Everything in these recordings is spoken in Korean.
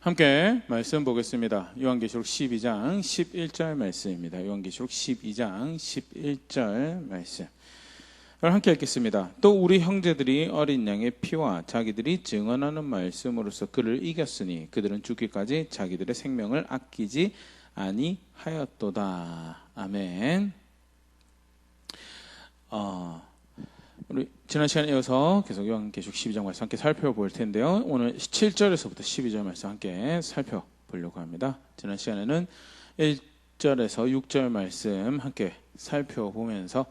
함께 말씀 보겠습니다. 요한계시록 12장 11절 말씀입니다. 요한계시록 12장 11절 말씀. 함께 읽겠습니다. 또 우리 형제들이 어린 양의 피와 자기들이 증언하는 말씀으로써 그를 이겼으니 그들은 죽기까지 자기들의 생명을 아끼지 아니하였도다. 아멘. 우리 지난 시간에 이어서 계속 요한계시록 12장 말씀 함께 살펴볼 텐데요. 오늘 7절에서부터 12절 말씀 함께 살펴보려고 합니다. 지난 시간에는 1절에서 6절 말씀 함께 살펴보면서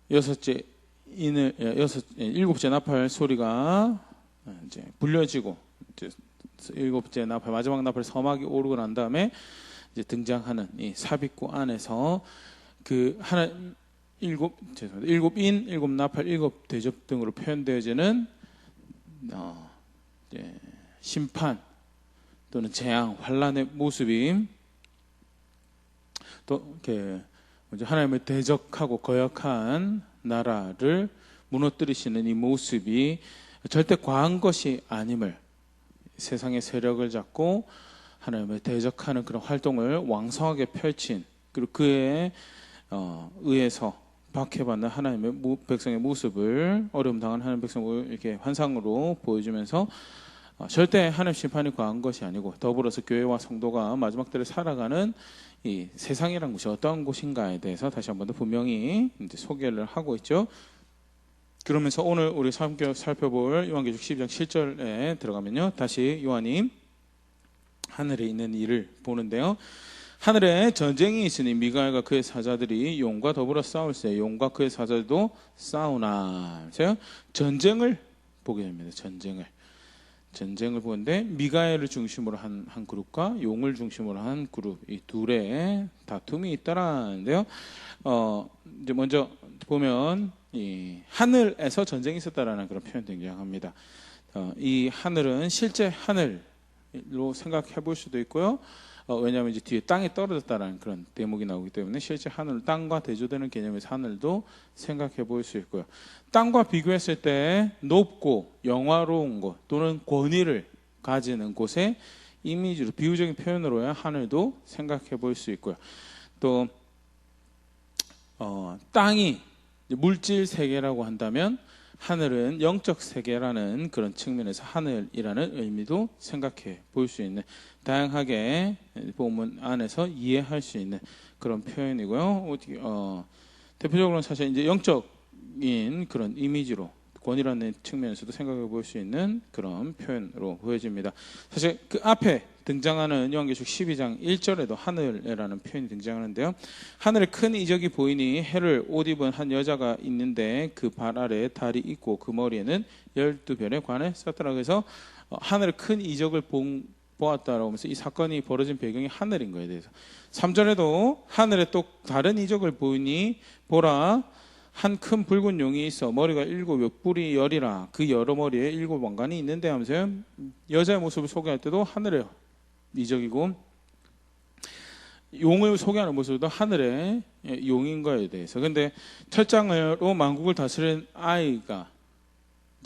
일곱째 나팔 소리가 이제 불려지고 이제 일곱째 나팔 마지막 나팔 서막이 오르고 난 다음에 이제 등장하는 이 삽입구 안에서 그 일곱인, 일곱 나팔, 일곱 대접 등으로 표현되어지는 심판 또는 재앙, 환란의 모습이 또 이렇게 하나님을 대적하고 거역한 나라를 무너뜨리시는 이 모습이 절대 과한 것이 아님을, 세상의 세력을 잡고 하나님을 대적하는 그런 활동을 왕성하게 펼친, 그리고 그에 의해서 박해받는 하나님의 백성의 모습을, 어려움 당한 하나님 백성을 이렇게 환상으로 보여주면서 절대 하나님 심판이 과한 것이 아니고, 더불어서 교회와 성도가 마지막 때를 살아가는 이 세상이란 곳이 어떠한 곳인가에 대해서 다시 한 번 더 분명히 이제 소개를 하고 있죠. 그러면서 오늘 우리 함께 살펴볼 요한계시록 12장 7절에 들어가면요, 다시 요한이 하늘에 있는 일을 보는데요. 하늘에 전쟁이 있으니 미가엘과 그의 사자들이 용과 더불어 싸울세. 용과 그의 사자들도 싸우나. 그래서 전쟁을 보게 됩니다. 전쟁을 보는데 미가엘을 중심으로 한 그룹과 용을 중심으로 한 그룹, 이 둘의 다툼이 있다라는데요. 이제 먼저 보면 이 하늘에서 전쟁이 있었다라는 그런 표현이 등장합니다. 이 하늘은 실제 하늘로 생각해 볼 수도 있고요. 왜냐하면 이제 뒤에 땅에 떨어졌다라는 그런 대목이 나오기 때문에 실제 하늘, 땅과 대조되는 개념에서 하늘도 생각해 볼 수 있고요. 땅과 비교했을 때 높고 영화로운 곳 또는 권위를 가지는 곳의 이미지로, 비유적인 표현으로야 하늘도 생각해 볼 수 있고요. 또 땅이 물질 세계라고 한다면 하늘은 영적 세계라는 그런 측면에서 하늘이라는 의미도 생각해 볼 수 있는, 다양하게 본문 안에서 이해할 수 있는 그런 표현이고요. 대표적으로는 사실 이제 영적인 그런 이미지로 권위라는 측면에서도 생각해 볼 수 있는 그런 표현으로 보여집니다. 사실 그 앞에 등장하는 요한계시록 12장 1절에도 하늘이라는 표현이 등장하는데요. 하늘에 큰 이적이 보이니 해를 옷 입은 한 여자가 있는데 그 발 아래에 달이 있고 그 머리에는 12별의 관을 썼더라. 그래서 하늘에 큰 이적을 보았다라고 하면서 이 사건이 벌어진 배경이 하늘인 거에 대해서 3절에도 하늘에 또 다른 이적을 보이니 보라, 한 큰 붉은 용이 있어 머리가 7 뿔이 열이라 그 여러 머리에 7 왕관이 있는데 하면서요, 여자의 모습을 소개할 때도 하늘의 이적이고, 용을 소개하는 모습도 하늘의 용인 거에 대해서. 근데 철장으로 만국을 다스리는 아이가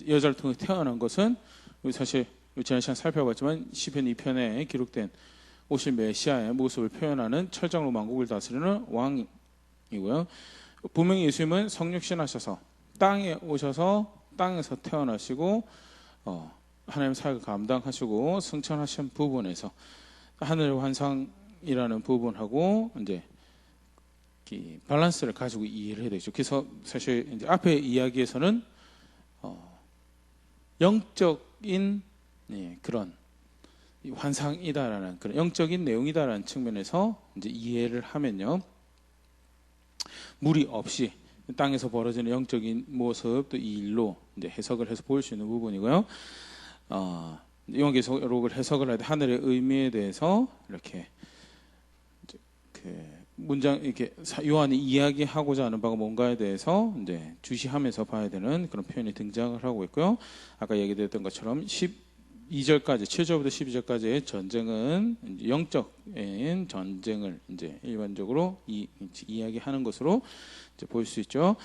여자를 통해 태어난 것은 사실 지난 시간 살펴봤지만 시편 2편에 기록된 오실 메시아의 모습을 표현하는 철장으로 만국을 다스리는 왕이고요. 분명히 예수님은 성육신 하셔서 땅에 오셔서 땅에서 태어나시고 하나님 사역을 감당하시고 승천하신 부분에서 하늘 환상이라는 부분하고 이제 밸런스를 가지고 이해를 해야 되죠. 그래서 사실 이제 앞에 이야기에서는 영적인 그런 환상이다라는 그런 영적인 내용이다라는 측면에서 이제 이해를 하면요, 무리 없이 땅에서 벌어지는 영적인 모습, 또 이 일로 이제 해석을 해서 볼 수 있는 부분이고요. 요한계시록을 해석을 할 때 하늘의 의미에 대해서 이렇게 그 문장, 이렇게 요한이 이야기하고자 하는 바가 뭔가에 대해서 이제 주시하면서 봐야 되는 그런 표현이 등장을 하고 있고요. 아까 얘기됐던 것처럼 12절까지 7절부터 12절까지의 전쟁은 이제 영적인 전쟁을 이제 일반적으로 이야기하는 것으로 이제 볼 수 있죠.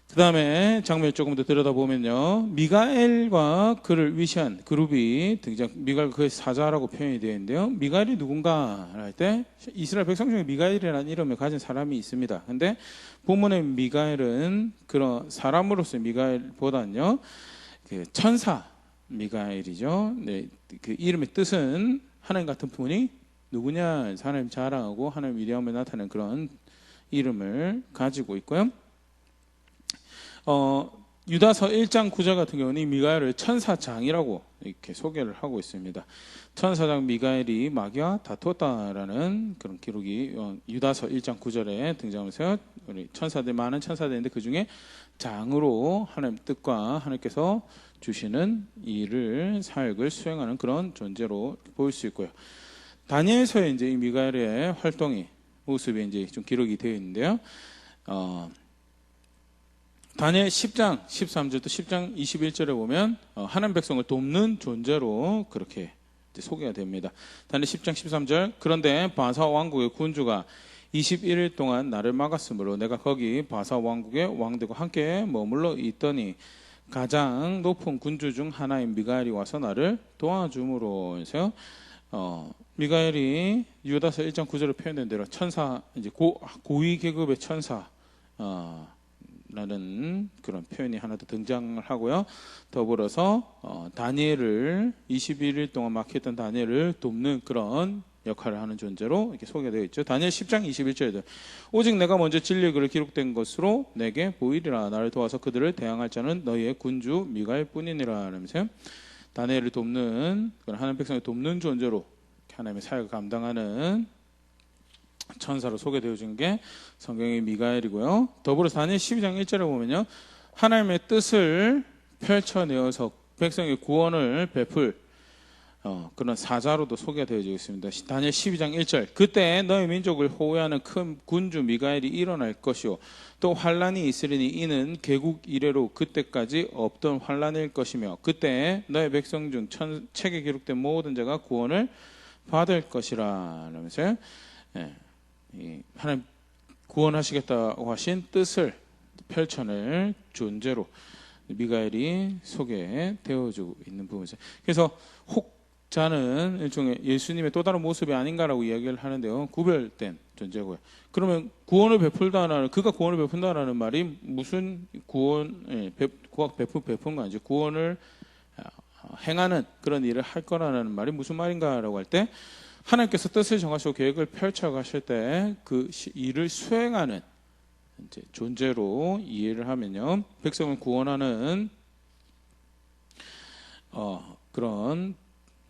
그 다음에 장면을 조금 더 들여다보면요. 미가엘과 그를 위시한 그룹이 등장, 미가엘과 그의 사자라고 표현이 되어 있는데요. 미가엘이 누군가 할 때 이스라엘 백성 중에 미가엘이라는 이름을 가진 사람이 있습니다. 근데 본문의 미가엘은 그런 사람으로서의 미가엘보다는요, 그 천사 미가엘이죠. 네, 그 이름의 뜻은 하나님 같은 분이 누구냐, 하나님 자랑하고 하나님 위대함을 나타내는 그런 이름을 가지고 있고요. 유다서 1장 9절 같은 경우는 이 미가엘을 천사장이라고 이렇게 소개를 하고 있습니다. 천사장 미가엘이 마귀와 다투었다라는 그런 기록이 유다서 1장 9절에 등장하면서 우리 천사들, 많은 천사들인데 그 중에 장으로 하나님 뜻과 하나님께서 주시는 일을, 사역을 수행하는 그런 존재로 보일 수 있고요. 다니엘서에 이제 이 미가엘의 활동이, 모습이 이제 좀 기록이 되어 있는데요. 다니엘 10장 13절부터 10장 21절에 보면 하나님 백성을 돕는 존재로 그렇게 소개가 됩니다. 다니엘 10장 13절, 그런데 바사 왕국의 군주가 21일 동안 나를 막았으므로 내가 거기 바사 왕국의 왕들과 함께 머물러 있더니 가장 높은 군주 중 하나인 미가엘이 와서 나를 도와줌으로 해서 미가엘이 유다서 1장 9절에 표현된 대로 천사, 이제 고위 계급의 천사 라는 그런 표현이 하나 더 등장을 하고요. 더불어서 다니엘을 21일 동안 막혔던 다니엘을 돕는 그런 역할을 하는 존재로 이렇게 소개되어 있죠. 다니엘 10장 21절에도 오직 내가 먼저 진리의 글을 기록된 것으로 내게 보이리라. 나를 도와서 그들을 대항할 자는 너희의 군주 미가엘 뿐이니라. 라면서요. 다니엘을 돕는, 하나님 백성을 돕는 존재로 하나님의 사역을 감당하는 천사로 소개되어진 게 성경의 미가엘이고요. 더불어서 다니엘 12장 1절에 보면요, 하나님의 뜻을 펼쳐내어서 백성의 구원을 베풀 그런 사자로도 소개가 되어지고 있습니다. 다니엘 12장 1절, 그때 너희 민족을 호위하는 큰 군주 미가엘이 일어날 것이요 또 환란이 있으리니 이는 개국 이래로 그때까지 없던 환란일 것이며 그때 너희 백성 중 책에 기록된 모든 자가 구원을 받을 것이라. 라면서요, 하나님 구원하시겠다고 하신 뜻을 펼쳐낼 존재로 미가엘이 소개되어지고 있는 부분이죠. 그래서 혹자는 일종의 예수님의 또 다른 모습이 아닌가라고 이야기를 하는데요, 구별된 존재고요. 그러면 구원을 베풀다라는, 그가 구원을 베푼다라는 말이 무슨 구원, 베푼 거 아니죠. 구원을 행하는 그런 일을 할 거라는 말이 무슨 말인가라고 할 때, 하나님께서 뜻을 정하시고 계획을 펼쳐 가실 때 그 일을 수행하는 이제 존재로 이해를 하면요, 백성을 구원하는 그런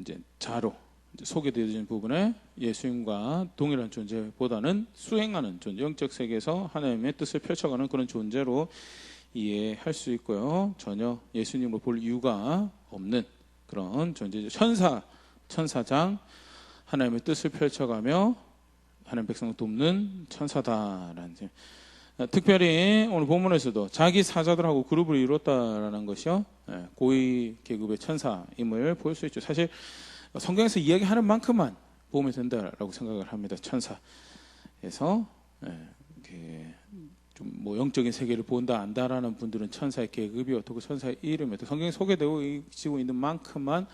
이제 자로 이제 소개되어진 부분에 예수님과 동일한 존재보다는 수행하는 존재, 영적 세계에서 하나님의 뜻을 펼쳐가는 그런 존재로 이해할 수 있고요. 전혀 예수님을 볼 이유가 없는 그런 존재죠. 천사장, 하나님의 뜻을 펼쳐가며 하나님 백성을 돕는 천사다라는, 특별히 오늘 본문에서도 자기 사자들하고 그룹을 이뤘다라는 것이요, 고위 계급의 천사임을 볼 수 있죠. 사실 성경에서 이야기하는 만큼만 보면 된다라고 생각을 합니다. 천사에서 좀 뭐 영적인 세계를 본다 안다라는 분들은 천사의 계급이 어떻고 천사의 이름이 어떻고 성경에 소개되고 있는 만큼만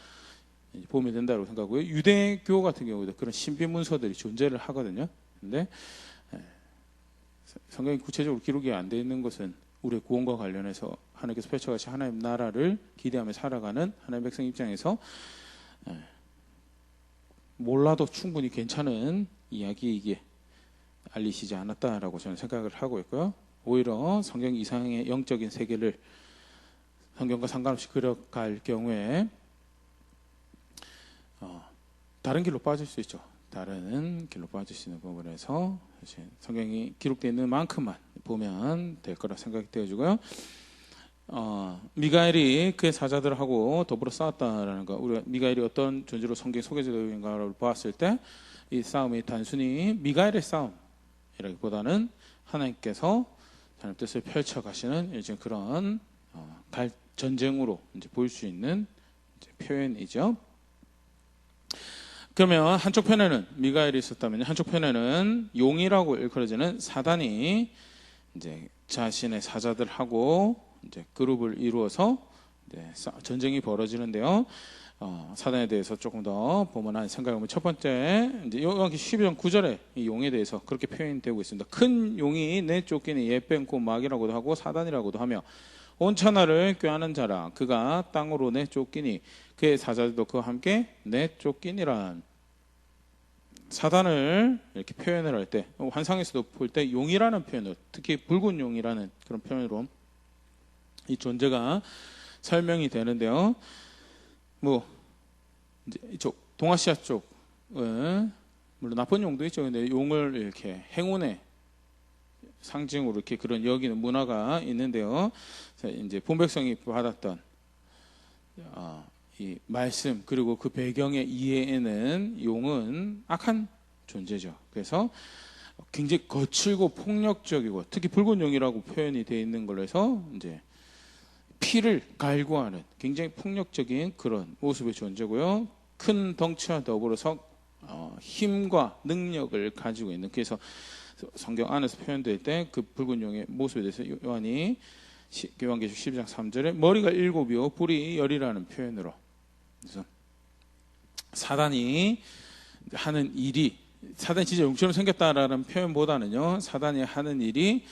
보면 된다고 생각하고요. 유대교 같은 경우도 그런 신비 문서들이 존재를 하거든요. 근데 성경이 구체적으로 기록이 안 되어 있는 것은 우리의 구원과 관련해서 하나님께서 펼쳐가신 하나님 나라를 기대하며 살아가는 하나님 백성 입장에서 몰라도 충분히 괜찮은 이야기이기에 알리시지 않았다라고 저는 생각을 하고 있고요. 오히려 성경 이상의 영적인 세계를 성경과 상관없이 그려갈 경우에 다른 길로 빠질 수 있죠. 다른 길로 빠질 수 있는 부분에서 성경이 기록되어 있는 만큼만 보면 될 거라 생각이 되어지고요. 미가엘이 그의 사자들하고 더불어 싸웠다라는 거, 우리가 미가엘이 어떤 존재로 성경에 소개되어 있는가를 보았을 때 이 싸움이 단순히 미가엘의 싸움이라기보다는 하나님께서 하나님 뜻을 펼쳐 가시는 이제 그런 전쟁으로 이제 보일 수 있는 이제 표현이죠. 그러면 한쪽 편에는 미가엘이 있었다면 한쪽 편에는 용이라고 일컬어지는 사단이 이제 자신의 사자들하고 이제 그룹을 이루어서 전쟁이 벌어지는데요. 사단에 대해서 조금 더 보면 생각해보면 첫 번째 이제 요한계시록 12장 9절에 이 용에 대해서 그렇게 표현되고 있습니다. 큰 용이 내쫓기니 예뱀고 마귀라고도 하고 사단이라고도 하며 온 천하를 꾀하는 자라. 그가 땅으로 내쫓기니 그의 사자들도 그와 함께 내쫓기니라. 사단을 이렇게 표현을 할 때 환상에서도 볼 때 용이라는 표현으로, 특히 붉은 용이라는 그런 표현으로 이 존재가 설명이 되는데요. 뭐 이제 이쪽 동아시아 쪽은 물론 나쁜 용도 있죠. 근데 용을 이렇게 행운의 상징으로 이렇게 그런 여기는 문화가 있는데요. 이제 본백성이 받았던 이 말씀 그리고 그 배경의 이해에는 용은 악한 존재죠. 그래서 굉장히 거칠고 폭력적이고 특히 붉은 용이라고 표현이 되어 있는 걸로 해서 이제 피를 갈구하는 굉장히 폭력적인 그런 모습의 존재고요. 큰 덩치와 더불어서 힘과 능력을 가지고 있는, 그래서 성경 안에서 표현될 때 그 붉은 용의 모습에 대해서 요한이 요한계시록 12장 3절에 머리가 7이요 불이 10이라는 표현으로, 그래서 사단이 하는 일이, 사단이 진짜 용처럼 생겼다라는 표현보다는요, 사단이 하는 일이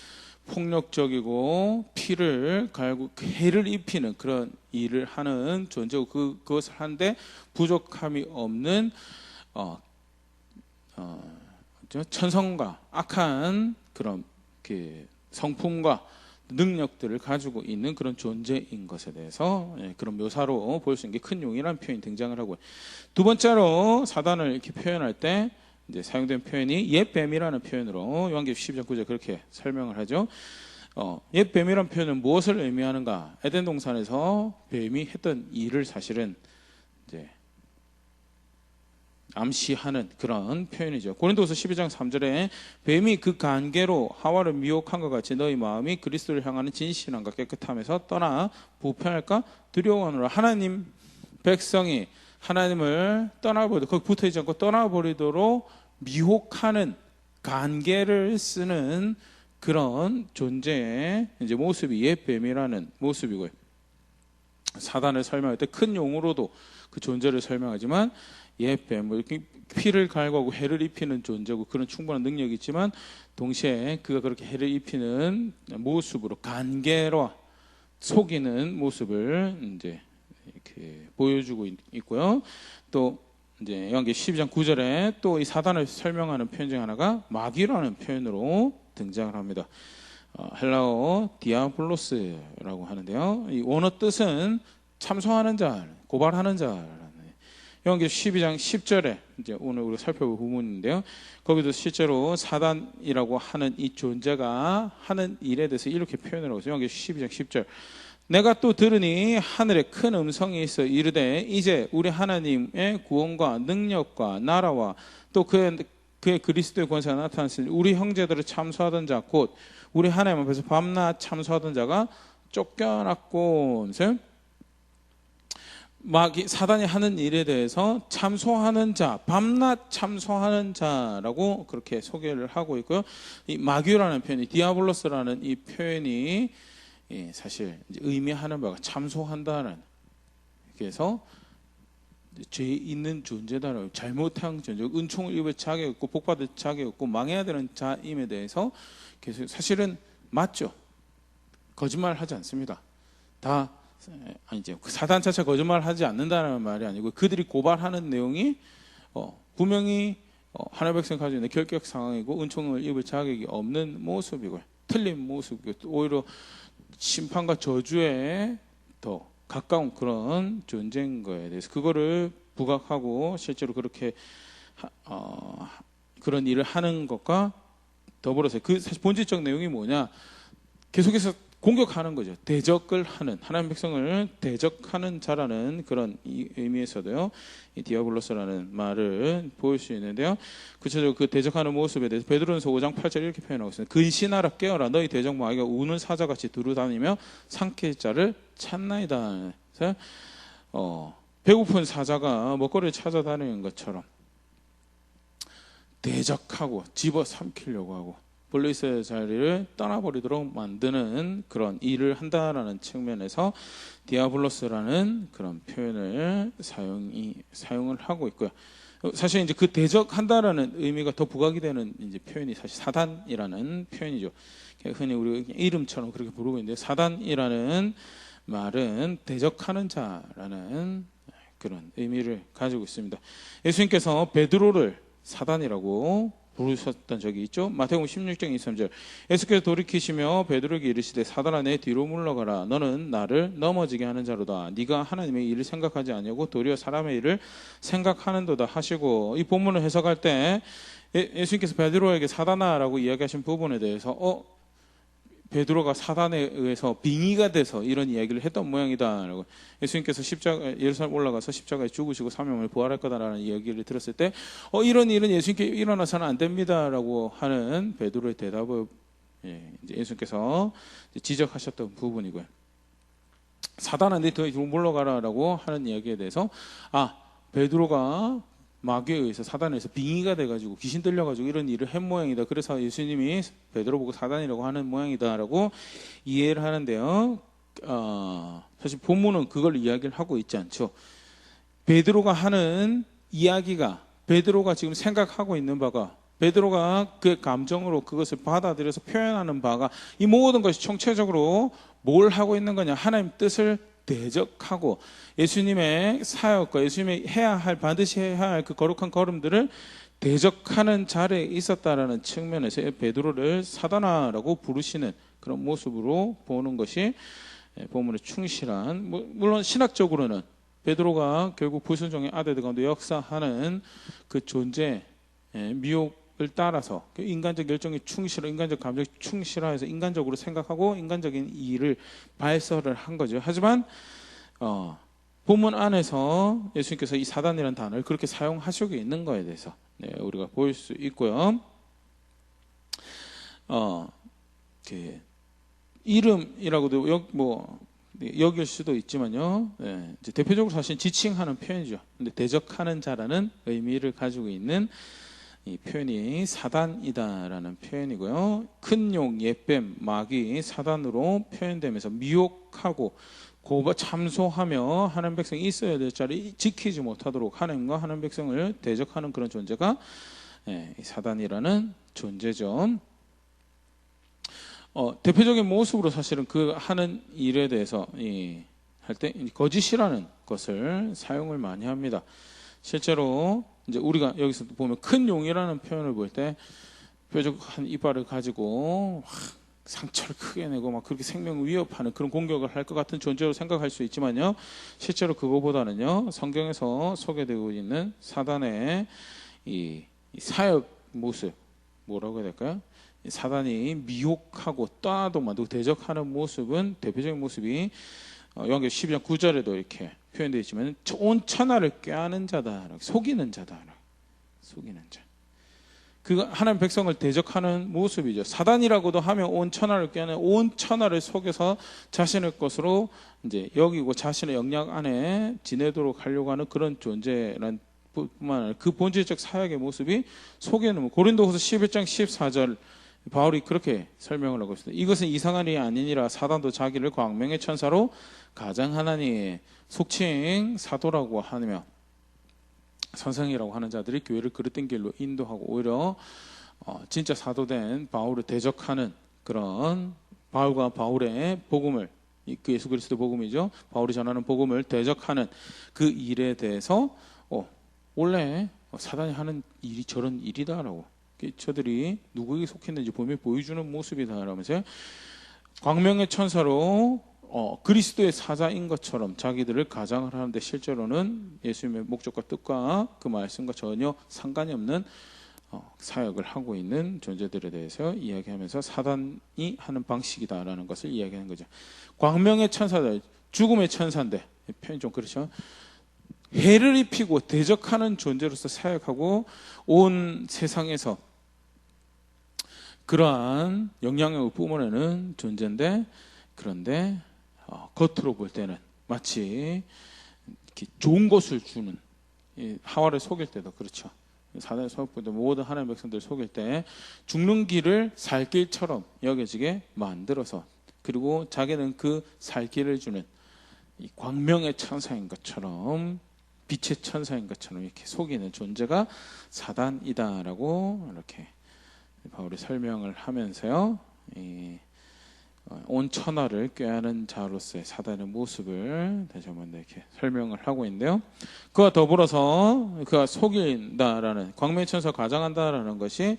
폭력적이고 피를 갈고 해를 입히는 그런 일을 하는 존재고, 그것을 하는데 부족함이 없는 천성과 악한 그런 성품과 능력들을 가지고 있는 그런 존재인 것에 대해서 그런 묘사로 볼 수 있는 게 큰 용이라는 표현이 등장을 하고요. 두 번째로 사단을 이렇게 표현할 때 이제 사용된 표현이 옛 뱀이라는 표현으로 요한계시록 12장 9절 그렇게 설명을 하죠. 옛 뱀이라는 표현은 무엇을 의미하는가? 에덴 동산에서 뱀이 했던 일을 사실은 이제 암시하는 그런 표현이죠. 고린도후서 12장 3절에 뱀이 그 간계로 하와를 미혹한 것 같이 너희 마음이 그리스도를 향하는 진실함과 깨끗함에서 떠나 부패할까 두려워하노라. 하나님 백성이 하나님을 떠나버리도록, 거기 붙어있지 않고 떠나버리도록 미혹하는 간계를 쓰는 그런 존재의 이제 모습이 옛 뱀이라는 모습이고요. 사단을 설명할 때 큰 용으로도 그 존재를 설명하지만 옛 뱀, 피를 갈구하고 해를 입히는 존재고 그런 충분한 능력이 있지만 동시에 그가 그렇게 해를 입히는 모습으로 간계로 속이는 모습을 이제 이렇게 보여주고 있고요. 또 이제 요한계시록 12장 9절에 또 이 사단을 설명하는 표현 중 하나가 마귀라는 표현으로 등장을 합니다. 헬라어 디아블로스라고 하는데요. 이 원어 뜻은 참소하는 자, 고발하는 자. 요한계시록 12장 10절에 이제 오늘 우리가 살펴볼 부분인데요. 거기도 실제로 사단이라고 하는 이 존재가 하는 일에 대해서 이렇게 표현을 하고 있어요. 요한계시록 12장 10절. 내가 또 들으니 하늘에 큰 음성이 있어 이르되 이제 우리 하나님의 구원과 능력과 나라와 또 그의 그리스도의 권세가 나타났으니 우리 형제들을 참소하던 자 곧 우리 하나님 앞에서 밤낮 참소하던 자가 쫓겨났고, 사단이 하는 일에 대해서 참소하는 자, 밤낮 참소하는 자라고 그렇게 소개를 하고 있고요. 이 마귀라는 표현이, 디아블로스라는 이 표현이 사실 이제 의미하는 바가 참소한다는, 그래서 죄 있는 존재다라고, 잘못한 존재, 은총을 입을 자격 없고 복받을 자격 없고 망해야 되는 자임에 대해서 계속 사실은 맞죠. 거짓말하지 않습니다. 다 이제 사단 자체 거짓말하지 않는다는 말이 아니고 그들이 고발하는 내용이 분명히 하나님의 백성이 가지고 있는 결격 상황이고 은총을 입을 자격이 없는 모습이고요. 틀린 모습이고 오히려 심판과 저주에 더 가까운 그런 존재인 거에 대해서 그거를 부각하고 실제로 그렇게 그런 일을 하는 것과 더불어서 그 사실 본질적 내용이 뭐냐, 계속해서 공격하는 거죠. 대적을 하는, 하나님 백성을 대적하는 자라는 그런 의미에서도요, 이 디아블로스라는 말을 보일 수 있는데요. 구체적으로 그 대적하는 모습에 대해서 베드로전서 5장 8절 이렇게 표현하고 있습니다. 근신하라 깨어라 너희 대적 마귀가 우는 사자같이 두루다니며 삼킬 자를 찾나이다. 그래서 배고픈 사자가 먹거리를 찾아다니는 것처럼 대적하고 집어삼키려고 하고 본래 있어야 할 자리를 떠나버리도록 만드는 그런 일을 한다라는 측면에서 디아블로스라는 그런 표현을 사용을 하고 있고요. 사실 이제 그 대적한다라는 의미가 더 부각이 되는 이제 표현이 사실 사단이라는 표현이죠. 흔히 우리 이름처럼 그렇게 부르고 있는데, 사단이라는 말은 대적하는 자라는 그런 의미를 가지고 있습니다. 예수님께서 베드로를 사단이라고 부르셨던 적이 있죠. 마태복음 16장 23절, 예수께서 돌이키시며 베드로에게 이르시되 사단아 내 뒤로 물러가라. 너는 나를 넘어지게 하는 자로다. 네가 하나님의 일을 생각하지 아니하고 도리어 사람의 일을 생각하는도다 하시고, 이 본문을 해석할 때 예수님께서 베드로에게 사단아라고 이야기하신 부분에 대해서 베드로가 사단에 의해서 빙의가 돼서 이런 이야기를 했던 모양이다라고, 예수님께서 예루살렘 올라가서 십자가에 죽으시고 3일 만에 부활할 거다라는 이야기를 들었을 때 이런 일은 예수님께 일어나서는 안 됩니다라고 하는 베드로의 대답을 이제 예수님께서 지적하셨던 부분이고요. 사단아 네 뒤로 물러가라라고 하는 이야기에 대해서 베드로가 마귀에 의해서 사단에 의해서 빙의가 돼가지고 귀신 들려가지고 이런 일을 한 모양이다. 그래서 예수님이 베드로 보고 사단이라고 하는 모양이다라고 이해를 하는데요. 사실 본문은 그걸 이야기를 하고 있지 않죠. 베드로가 하는 이야기가, 베드로가 지금 생각하고 있는 바가, 베드로가 그 감정으로 그것을 받아들여서 표현하는 바가, 이 모든 것이 총체적으로 뭘 하고 있는 거냐, 하나님 뜻을 대적하고 예수님의 사역과 예수님이 반드시 해야 할 그 거룩한 걸음들을 대적하는 자리에 있었다라는 측면에서 베드로를 사단아라고 부르시는 그런 모습으로 보는 것이 본문의 충실한, 물론 신학적으로는 베드로가 결국 불순종의 아들들 가운데 역사하는 그 존재, 미혹을 따라서 인간적 열정에 충실하고 인간적 감정에 충실해서 인간적으로 생각하고 인간적인 일을 발설을 한 거죠. 하지만 본문 안에서 예수님께서 이 사단이라는 단어를 그렇게 사용하시고 있는 거에 대해서 우리가 볼 수 있고요. 이름이라고도 여길 수도 있지만요. 이제 대표적으로 사실 지칭하는 표현이죠. 근데 대적하는 자라는 의미를 가지고 있는 이 표현이 사단이다라는 표현이고요. 큰 용, 옛뱀, 마귀, 사단으로 표현되면서 미혹하고 참소하며 하나님 백성이 있어야 될 자리 지키지 못하도록 하나님과 하나님 백성을 대적하는 그런 존재가 사단이라는 존재죠. 대표적인 모습으로 사실은 그 하는 일에 대해서 할 때 거짓이라는 것을 사용을 많이 합니다. 실제로 이제 우리가 여기서 보면 큰 용이라는 표현을 볼 때 뾰족한 이빨을 가지고 상처를 크게 내고 막 그렇게 생명을 위협하는 그런 공격을 할 것 같은 존재로 생각할 수 있지만요, 실제로 그거보다는요, 성경에서 소개되고 있는 사단의 이 사역 모습, 뭐라고 해야 될까요? 사단이 미혹하고 떠나도 만들고 대적하는 모습은, 대표적인 모습이 요한계시록 12장 9절에도 이렇게 표현되어 있지만 온 천하를 꾀하는 자다, 속이는 자다, 속이는 자. 그 하나님 백성을 대적하는 모습이죠. 사단이라고도 하면 온 천하를 꾀하는, 온 천하를 속여서 자신의 것으로 이제 여기고 자신의 영역 안에 지내도록 하려고 하는 그런 존재란 뿐만 아니라 그 본질적 사역의 모습이 속이는, 고린도후서 11장 14절 바울이 그렇게 설명을 하고 있습니다. 이것은 이상한 일이 아니니라 사단도 자기를 광명의 천사로 가장하나니, 속칭 사도라고 하며 선생이라고 하는 자들이 교회를 그릇된 길로 인도하고 오히려 진짜 사도된 바울을 대적하는 그런, 바울과 바울의 복음을, 그 예수 그리스도 복음이죠, 바울이 전하는 복음을 대적하는 그 일에 대해서 원래 사단이 하는 일이 저런 일이다라고, 저들이 누구에게 속했는지 보여주는 모습이다라면서 광명의 천사로 그리스도의 사자인 것처럼 자기들을 가장을 하는데, 실제로는 예수님의 목적과 뜻과 그 말씀과 전혀 상관이 없는 사역을 하고 있는 존재들에 대해서 이야기하면서 사단이 하는 방식이다라는 것을 이야기하는 거죠. 광명의 천사들, 죽음의 천사인데, 표현이 좀 그렇죠. 해를 입히고 대적하는 존재로서 사역하고 온 세상에서 그러한 영향력을 뿜어내는 존재인데, 그런데 겉으로 볼 때는 마치 이렇게 좋은 것을 주는, 하와를 속일 때도 그렇죠. 사단의 소극부들 모든 하나님의 백성들 속일 때 죽는 길을 살 길처럼 여겨지게 만들어서, 그리고 자기는 그 살 길을 주는 이 광명의 천사인 것처럼, 빛의 천사인 것처럼 이렇게 속이는 존재가 사단이다라고 이렇게 바울이 설명을 하면서요, 온 천하를 꾀하는 자로서의 사단의 모습을 다시 한번 이렇게 설명을 하고 있는데요. 그와 더불어서 그가 속인다라는, 광명의 천사 가장한다라는 것이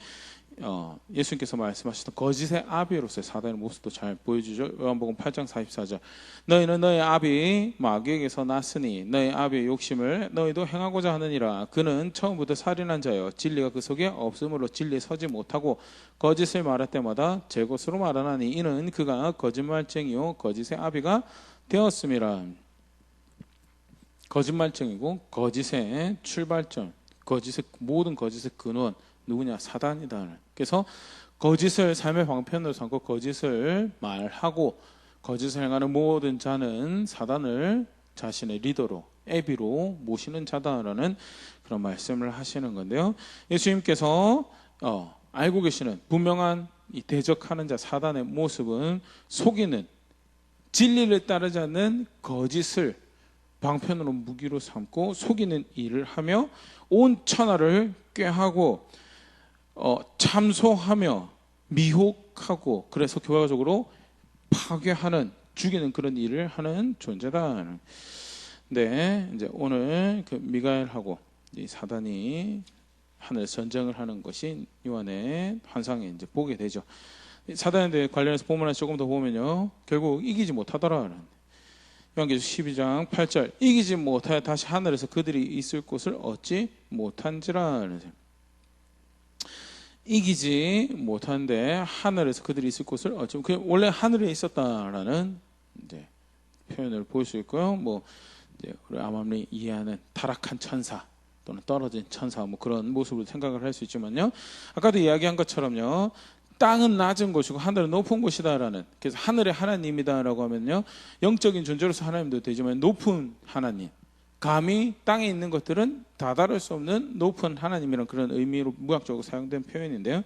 예수님께서 말씀하셨던 거짓의 아비로서의 사단의 모습도 잘 보여주죠. 요한복음 8장 44절, 너희는 너희 아비 마귀에게서 났으니 너희 아비의 욕심을 너희도 행하고자 하느니라. 그는 처음부터 살인한 자여 진리가 그 속에 없으므로 진리에 서지 못하고 거짓을 말할 때마다 제 것으로 말하나니 이는 그가 거짓말쟁이요 거짓의 아비가 되었음이라. 거짓말쟁이고 거짓의 출발점, 모든 거짓의 근원 누구냐? 사단이다. 그래서 거짓을 삶의 방편으로 삼고 거짓을 말하고 거짓을 행하는 모든 자는 사단을 자신의 리더로, 애비로 모시는 자다라는 그런 말씀을 하시는 건데요. 예수님께서 알고 계시는 분명한 이 대적하는 자 사단의 모습은 속이는, 진리를 따르지 않는 거짓을 방편으로 무기로 삼고 속이는 일을 하며 온 천하를 꾀하고 참소하며 미혹하고, 그래서 결과적으로 파괴하는, 죽이는 그런 일을 하는 존재다. 네, 이제 오늘 그 미가엘하고 이 사단이 하늘 전쟁을 하는 것이 요한의 환상에 이제 보게 되죠. 사단에 대해 관련해서 본문을 조금 더 보면요, 결국 이기지 못하더라. 요한계시록 12장 8절, 이기지 못하여 다시 하늘에서 그들이 있을 곳을 얻지 못한지라. 이기지 못한데 하늘에서 그들이 있을 곳을 얻지, 원래 하늘에 있었다라는 이제 표현을 볼 수 있고요. 뭐 이제 우리 암암리 이해하는 타락한 천사 또는 떨어진 천사, 뭐 그런 모습으로 생각을 할 수 있지만요. 아까도 이야기한 것처럼요, 땅은 낮은 곳이고 하늘은 높은 곳이다라는, 그래서 하늘의 하나님이다라고 하면요, 영적인 존재로서 하나님도 되지만 높은 하나님, 감히 땅에 있는 것들은 다다를 수 없는 높은 하나님이라는 그런 의미로 무학적으로 사용된 표현인데요.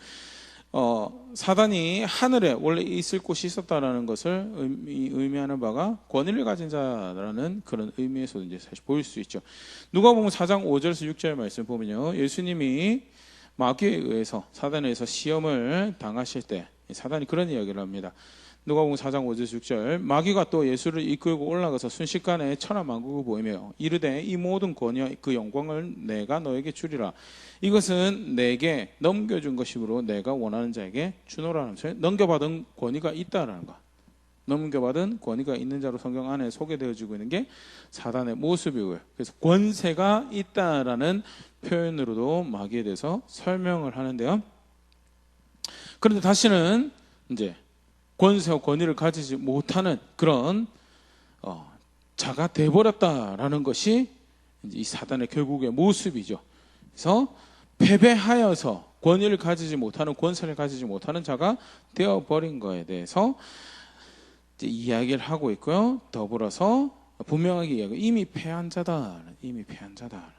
사단이 하늘에 원래 있을 곳이 있었다라는 것을 의미하는 바가 권위를 가진 자라는 그런 의미에서도 이제 사실 보일 수 있죠. 누가복음 4장 5절에서 6절 말씀 보면요, 예수님이 마귀에 의해서, 사단에 의해서 시험을 당하실 때 사단이 그런 이야기를 합니다. 누가복음 4장 5절 6절, 마귀가 또 예수를 이끌고 올라가서 순식간에 천하만국을 보이며 이르되 이 모든 권위와 그 영광을 내가 너에게 주리라. 이것은 내게 넘겨준 것이므로 내가 원하는 자에게 주노라는 것을, 넘겨받은 권위가 있다라는 거, 넘겨받은 권위가 있는 자로 성경 안에 소개되어지고 있는 게 사단의 모습이고요. 그래서 권세가 있다라는 표현으로도 마귀에 대해서 설명을 하는데요. 그런데 다시는 이제 권세와 권위를 가지지 못하는 그런 자가 돼버렸다라는 것이 이제 이 사단의 결국의 모습이죠. 그래서 패배하여서 권위를 가지지 못하는, 권세를 가지지 못하는 자가 되어버린 거에 대해서 이제 이야기를 하고 있고요. 더불어서 분명하게 이야기, 이미 패한 자다, 이미 패한 자다.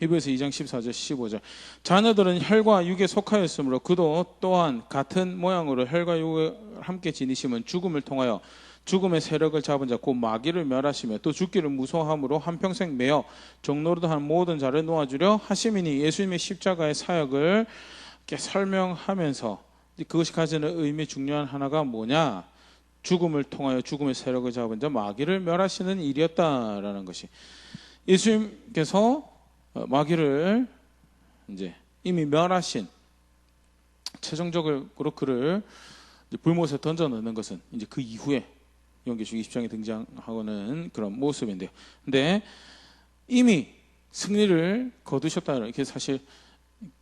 히브리서 2장 14절 15절, 자녀들은 혈과 육에 속하였으므로 그도 또한 같은 모양으로 혈과 육을 함께 지니심은 죽음을 통하여 죽음의 세력을 잡은 자 곧 마귀를 멸하시며 또 죽기를 무서워함으로 한평생 매어 종노릇 하는 모든 자를 놓아주려 하심이니. 예수님의 십자가의 사역을 이렇게 설명하면서 그것이 가지는 의미 중요한 하나가 뭐냐, 죽음을 통하여 죽음의 세력을 잡은 자 마귀를 멸하시는 일이었다라는 것이, 예수님께서 마귀를 이제 이미 멸하신, 최종적으로 그를 불못에 던져 넣는 것은 이제 그 이후에 요한계시록 20장에 등장하고는 그런 모습인데요. 근데 이미 승리를 거두셨다는, 이게 사실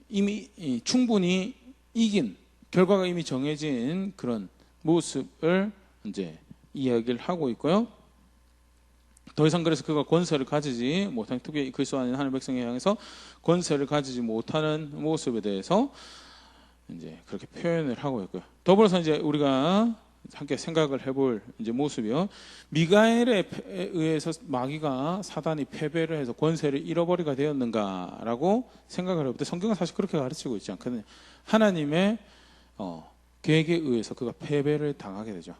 이미 충분히 이긴, 결과가 이미 정해진 그런 모습을 이제 이야기를 하고 있고요. 더 이상 그래서 그가 권세를 가지지 못한, 특히 그리스도 안에 하나님의 백성에 향해서 권세를 가지지 못하는 모습에 대해서 이제 그렇게 표현을 하고 있고요. 더불어서 이제 우리가 함께 생각을 해볼 이제 모습이요. 미가엘에 의해서 마귀가 사단이 패배를 해서 권세를 잃어버리게 되었는가라고 생각을 해볼 때 성경은 사실 그렇게 가르치고 있지 않거든요. 하나님의 계획에 의해서 그가 패배를 당하게 되죠.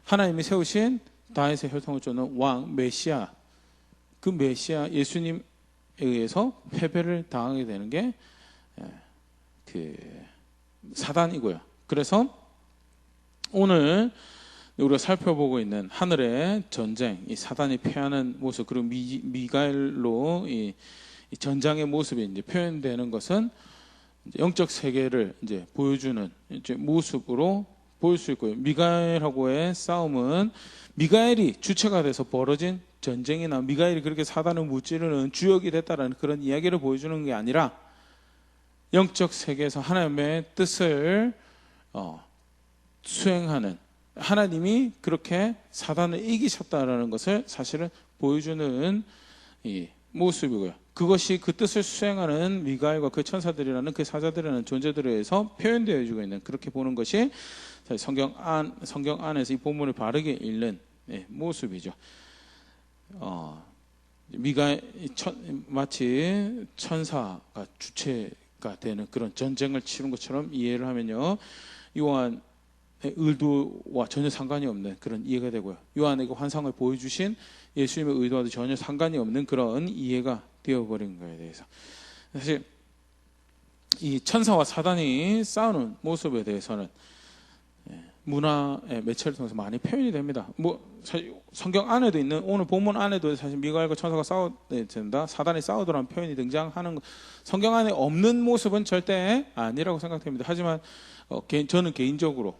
하나님이 세우신 다윗의 혈통을 쫓는 왕 메시아, 그 메시아 예수님에 의해서 패배를 당하게 되는 게 그 사단이고요. 그래서 오늘 우리가 살펴보고 있는 하늘의 전쟁, 이 사단이 패하는 모습, 그리고 미가엘로 이 전장의 모습이 이제 표현되는 것은 이제 영적 세계를 이제 보여주는 이제 모습으로 보일 수 있고요. 미가엘하고의 싸움은 미가엘이 주체가 돼서 벌어진 전쟁이나 미가엘이 그렇게 사단을 무찌르는 주역이 됐다라는 그런 이야기를 보여주는 게 아니라 영적 세계에서 하나님의 뜻을 수행하는, 하나님이 그렇게 사단을 이기셨다라는 것을 사실은 보여주는 이 모습이고요. 그것이 그 뜻을 수행하는 미가엘과 그 천사들이라는 그 사자들이라는 존재들에 의해서 표현되어지고 있는, 그렇게 보는 것이 성경 안에서 이 본문을 바르게 읽는 모습이죠. 마치 천사가 주체가 되는 그런 전쟁을 치른 것처럼 이해를 하면요, 요한의 의도와 전혀 상관이 없는 그런 이해가 되고요. 요한에게 환상을 보여주신 예수님의 의도와도 전혀 상관이 없는 그런 이해가 되어버린 거에 대해서, 사실 이 천사와 사단이 싸우는 모습에 대해서는 문화의 매체를 통해서 많이 표현이 됩니다. 사실 성경 안에도 있는, 오늘 본문 안에도 사실 미가엘과 천사가 싸워야 사단이 싸우더라는 표현이 등장하는 것, 성경 안에 없는 모습은 절대 아니라고 생각됩니다. 하지만 저는 개인적으로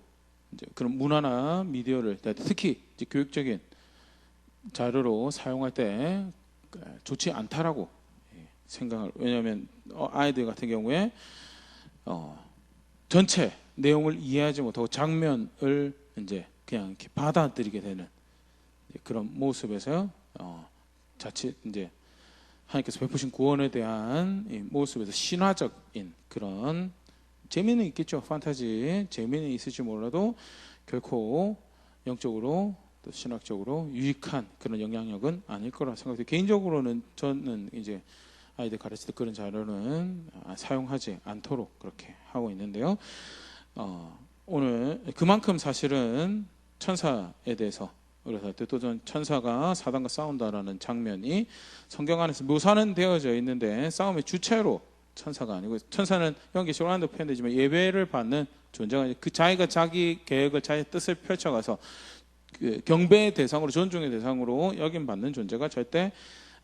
이제 그런 문화나 미디어를 특히 이제 교육적인 자료로 사용할 때 좋지 않다라고 생각을, 왜냐하면 아이들 같은 경우에 전체 내용을 이해하지 못하고 장면을 이제 그냥 이렇게 받아들이게 되는 그런 모습에서 자칫 이제 하나님께서 베푸신 구원에 대한 이 모습에서 신화적인 그런 재미는 있겠죠. 판타지 재미는 있을지 몰라도 결코 영적으로 또 신학적으로 유익한 그런 영향력은 아닐 거라 생각해요. 개인적으로는 저는 이제 아이들 가르칠 때 그런 자료는 사용하지 않도록 그렇게 하고 있는데요. 오늘 그만큼 사실은 천사에 대해서 우리가 또 천사가 사단과 싸운다라는 장면이 성경 안에서 묘사는 되어져 있는데 싸움의 주체로 천사가 아니고, 천사는 요한계시록 안에도 표현되지만 예배를 받는 존재가, 그 자기가 자기 계획을, 자기 뜻을 펼쳐가서 그 경배의 대상으로, 존중의 대상으로 여김받는 존재가 절대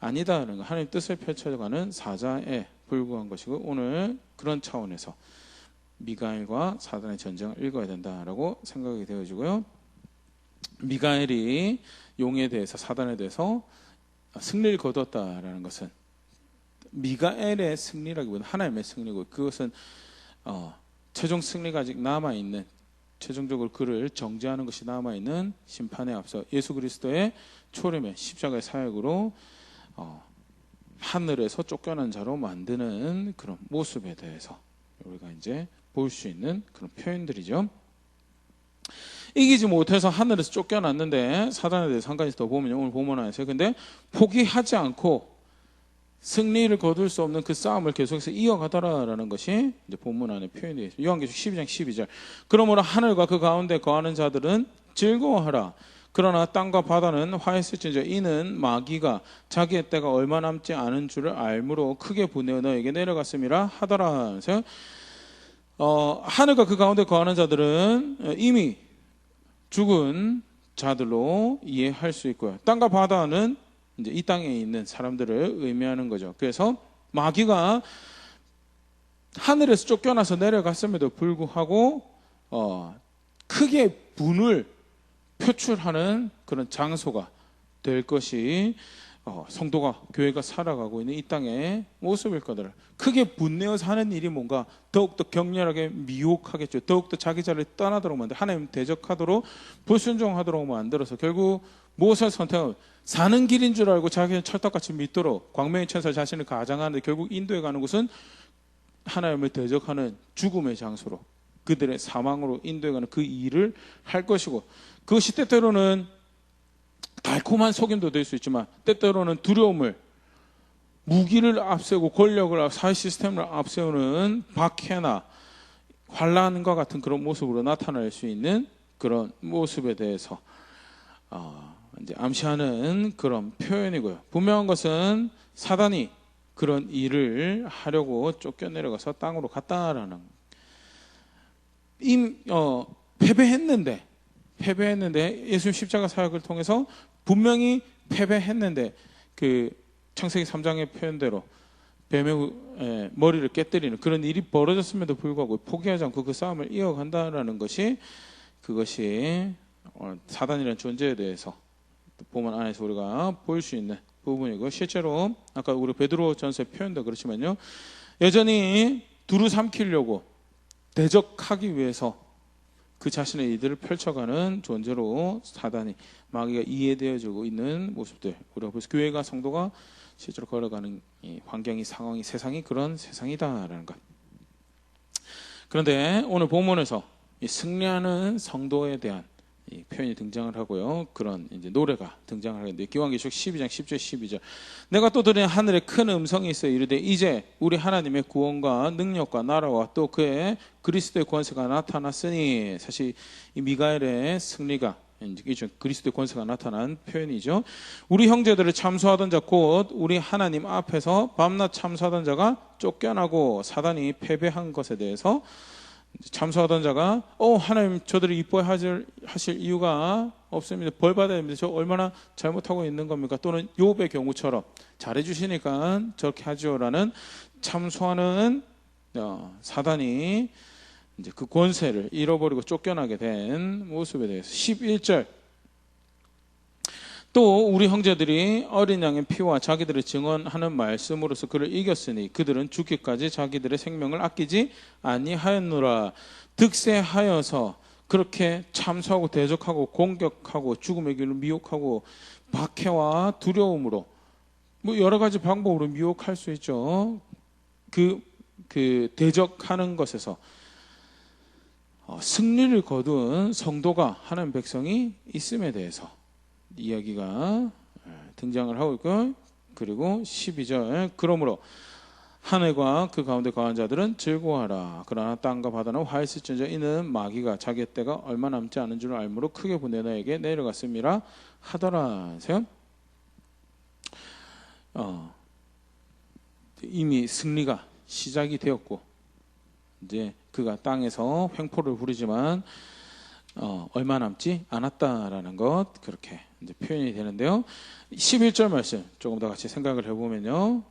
아니다라는 거, 하나님 뜻을 펼쳐가는 사자에 불과한 것이고, 오늘 그런 차원에서 미가엘과 사단의 전쟁을 읽어야 된다라고 생각이 되어지고요. 미가엘이 용에 대해서, 사단에 대해서 승리를 거뒀다라는 것은 미가엘의 승리라기보다 하나님의 승리고, 그것은 최종 승리가 아직 남아있는, 최종적으로 그를 정죄하는 것이 남아있는 심판에 앞서 예수 그리스도의 초림의 십자가의 사역으로 하늘에서 쫓겨난 자로 만드는 그런 모습에 대해서 우리가 이제 볼 수 있는 그런 표현들이죠. 이기지 못해서 하늘에서 쫓겨났는데 사단에 대해서 한 가지 더 보면 오늘 본문 안에서, 근데 포기하지 않고 승리를 거둘 수 없는 그 싸움을 계속해서 이어가더라라는 것이 이제 본문 안에 표현되어 있습니다. 요한계시록 12장 12절. 그러므로 하늘과 그 가운데 거하는 자들은 즐거워하라. 그러나 땅과 바다는 화했을진저 이는 마귀가 자기의 때가 얼마 남지 않은 줄을 알므로 크게 분해어 너에게 내려갔음이라 하더라. 그래서 하늘과 그 가운데 거하는 자들은 이미 죽은 자들로 이해할 수 있고요. 땅과 바다는 이제 이 땅에 있는 사람들을 의미하는 거죠. 그래서 마귀가 하늘에서 쫓겨나서 내려갔음에도 불구하고 크게 분을 표출하는 그런 장소가 될 것이 성도가, 교회가 살아가고 있는 이 땅의 모습일 거더라. 크게 분내어서 하는 일이 뭔가 더욱더 격렬하게 미혹하겠죠. 더욱더 자기 자리를 떠나도록 만들, 하나님 대적하도록 불순종하도록 만들어서 결국 무엇을 선택하고 사는 길인 줄 알고 자기는 철떡같이 믿도록 광명의 천사 자신을 가장하는데, 결국 인도해 가는 곳은 하나님을 대적하는 죽음의 장소로 그들의 사망으로 인도해가는 그 일을 할 것이고, 그것이 때때로는 달콤한 속임도 될 수 있지만 때때로는 두려움을, 무기를 앞세우고 권력을, 사회 시스템을 앞세우는 박해나 환란과 같은 그런 모습으로 나타날 수 있는 그런 모습에 대해서 이제 암시하는 그런 표현이고요. 분명한 것은 사단이 그런 일을 하려고 쫓겨내려가서 땅으로 갔다라는, 패배했는데 예수님 십자가 사역을 통해서 분명히 패배했는데, 그 창세기 3장의 표현대로 뱀의 머리를 깨뜨리는 그런 일이 벌어졌음에도 불구하고 포기하지 않고 그 싸움을 이어간다라는 것이, 그것이 사단이라는 존재에 대해서 본문 안에서 우리가 볼 수 있는 부분이고, 실제로 아까 우리 베드로전서의 표현도 그렇지만요, 여전히 두루 삼키려고 대적하기 위해서 그 자신의 일들을 펼쳐가는 존재로 사단이, 마귀가 이해되어지고 있는 모습들, 우리가 벌써 교회가, 성도가 실제로 걸어가는 이 환경이, 상황이, 세상이 그런 세상이다라는 것. 그런데 오늘 본문에서 이 승리하는 성도에 대한 이 표현이 등장을 하고요, 그런 이제 노래가 등장을 하는데, 기왕기록 12장 10절 12절, 내가 또 들은 하늘에 큰 음성이 있어 이르되 이제 우리 하나님의 구원과 능력과 나라와 또 그의 그리스도의 권세가 나타났으니. 사실 이 미가엘의 승리가 이제 그리스도의 권세가 나타난 표현이죠. 우리 형제들을 참수하던 자 곧 우리 하나님 앞에서 밤낮 참수하던 자가 쫓겨나고 사단이 패배한 것에 대해서 참수하던 자가 하나님 저들을 이뻐하실 이유가 없습니다. 벌 받아야 됩니다. 저 얼마나 잘못하고 있는 겁니까? 또는 욥의 경우처럼 잘해주시니까 저렇게 하지요라는 참수하는 사단이 이제 그 권세를 잃어버리고 쫓겨나게 된 모습에 대해서 11절, 또 우리 형제들이 어린 양의 피와 자기들의 증언하는 말씀으로서 그를 이겼으니 그들은 죽기까지 자기들의 생명을 아끼지 아니하였노라. 득세하여서 그렇게 참수하고 대적하고 공격하고 죽음의 길을 미혹하고 박해와 두려움으로, 뭐 여러 가지 방법으로 미혹할 수 있죠. 그 대적하는 것에서 승리를 거둔 성도가, 하나님 백성이 있음에 대해서 이야기가 등장을 하고 있고, 그리고 12절, 그러므로 하늘과 그 가운데 거한 자들은 즐거워하라. 그러나 땅과 바다는 화했을지언정 이는 마귀가 자기 때가 얼마 남지 않은 줄 알므로 크게 분해 너에게 내려갔음이라 하더라. 이미 승리가 시작이 되었고, 이제 그가 땅에서 횡포를 부리지만 얼마 남지 않았다라는 것, 그렇게 이제 표현이 되는데요. 11절 말씀 조금 더 같이 생각을 해보면요,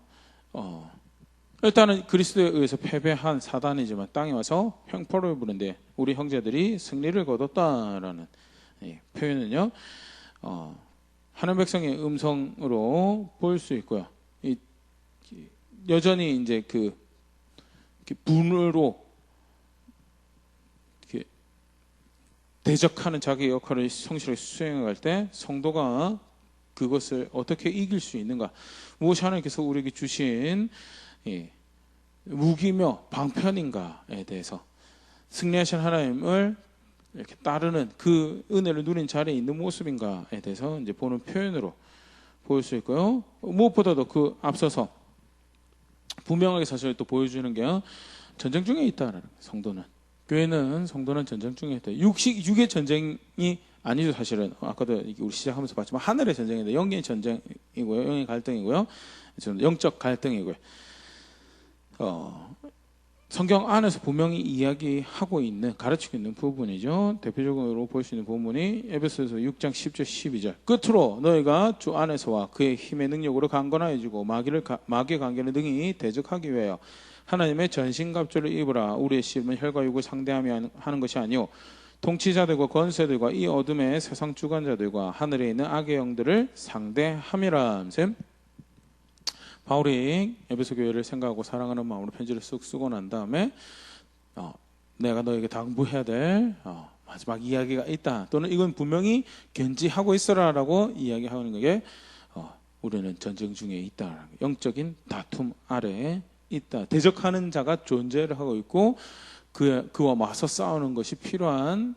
일단은 그리스도에 의해서 패배한 사단이지만 땅에 와서 횡포를 부는데 우리 형제들이 승리를 거뒀다라는 표현은요, 하나님 백성의 음성으로 볼 수 있고요. 여전히 이제 그 분으로 대적하는 자기 역할을 성실하게 수행해 갈 때 성도가 그것을 어떻게 이길 수 있는가, 무엇이 하나님께서 우리에게 주신 무기며 방편인가에 대해서, 승리하신 하나님을 이렇게 따르는 그 은혜를 누린 자리에 있는 모습인가에 대해서 이제 보는 표현으로 볼 수 있고요. 무엇보다도 그 앞서서 분명하게 사실을 또 보여주는 게 전쟁 중에 있다라는 거예요. 성도는, 교회는, 성도는 전쟁 중에 있다. 육의 전쟁이 아니죠. 사실은 아까도 우리 시작하면서 봤지만 하늘의 전쟁인데 영의 전쟁이고요, 영의 갈등이고요, 영적 갈등이고요. 성경 안에서 분명히 이야기하고 있는, 가르치고 있는 부분이죠. 대표적으로 볼 수 있는 부분이 에베소서 6장 10절 12절, 끝으로 너희가 주 안에서와 그의 힘의 능력으로 강건하여지고 마귀의 관계를 능히 대적하기 위하여 하나님의 전신갑주를 입으라. 우리의 심은 혈과 육을 상대하며 하는 것이 아니요 통치자들과 권세들과 이 어둠의 세상 주관자들과 하늘에 있는 악의 영들을 상대함이라. 바울이 에베소 교회를 생각하고 사랑하는 마음으로 편지를 쓱 쓰고 난 다음에 내가 너에게 당부해야 될 마지막 이야기가 있다, 또는 이건 분명히 견지하고 있어라라고 이야기하는 게 우리는 전쟁 중에 있다, 영적인 다툼 아래에 있다, 대적하는 자가 존재를 하고 있고 그와 맞서 싸우는 것이 필요한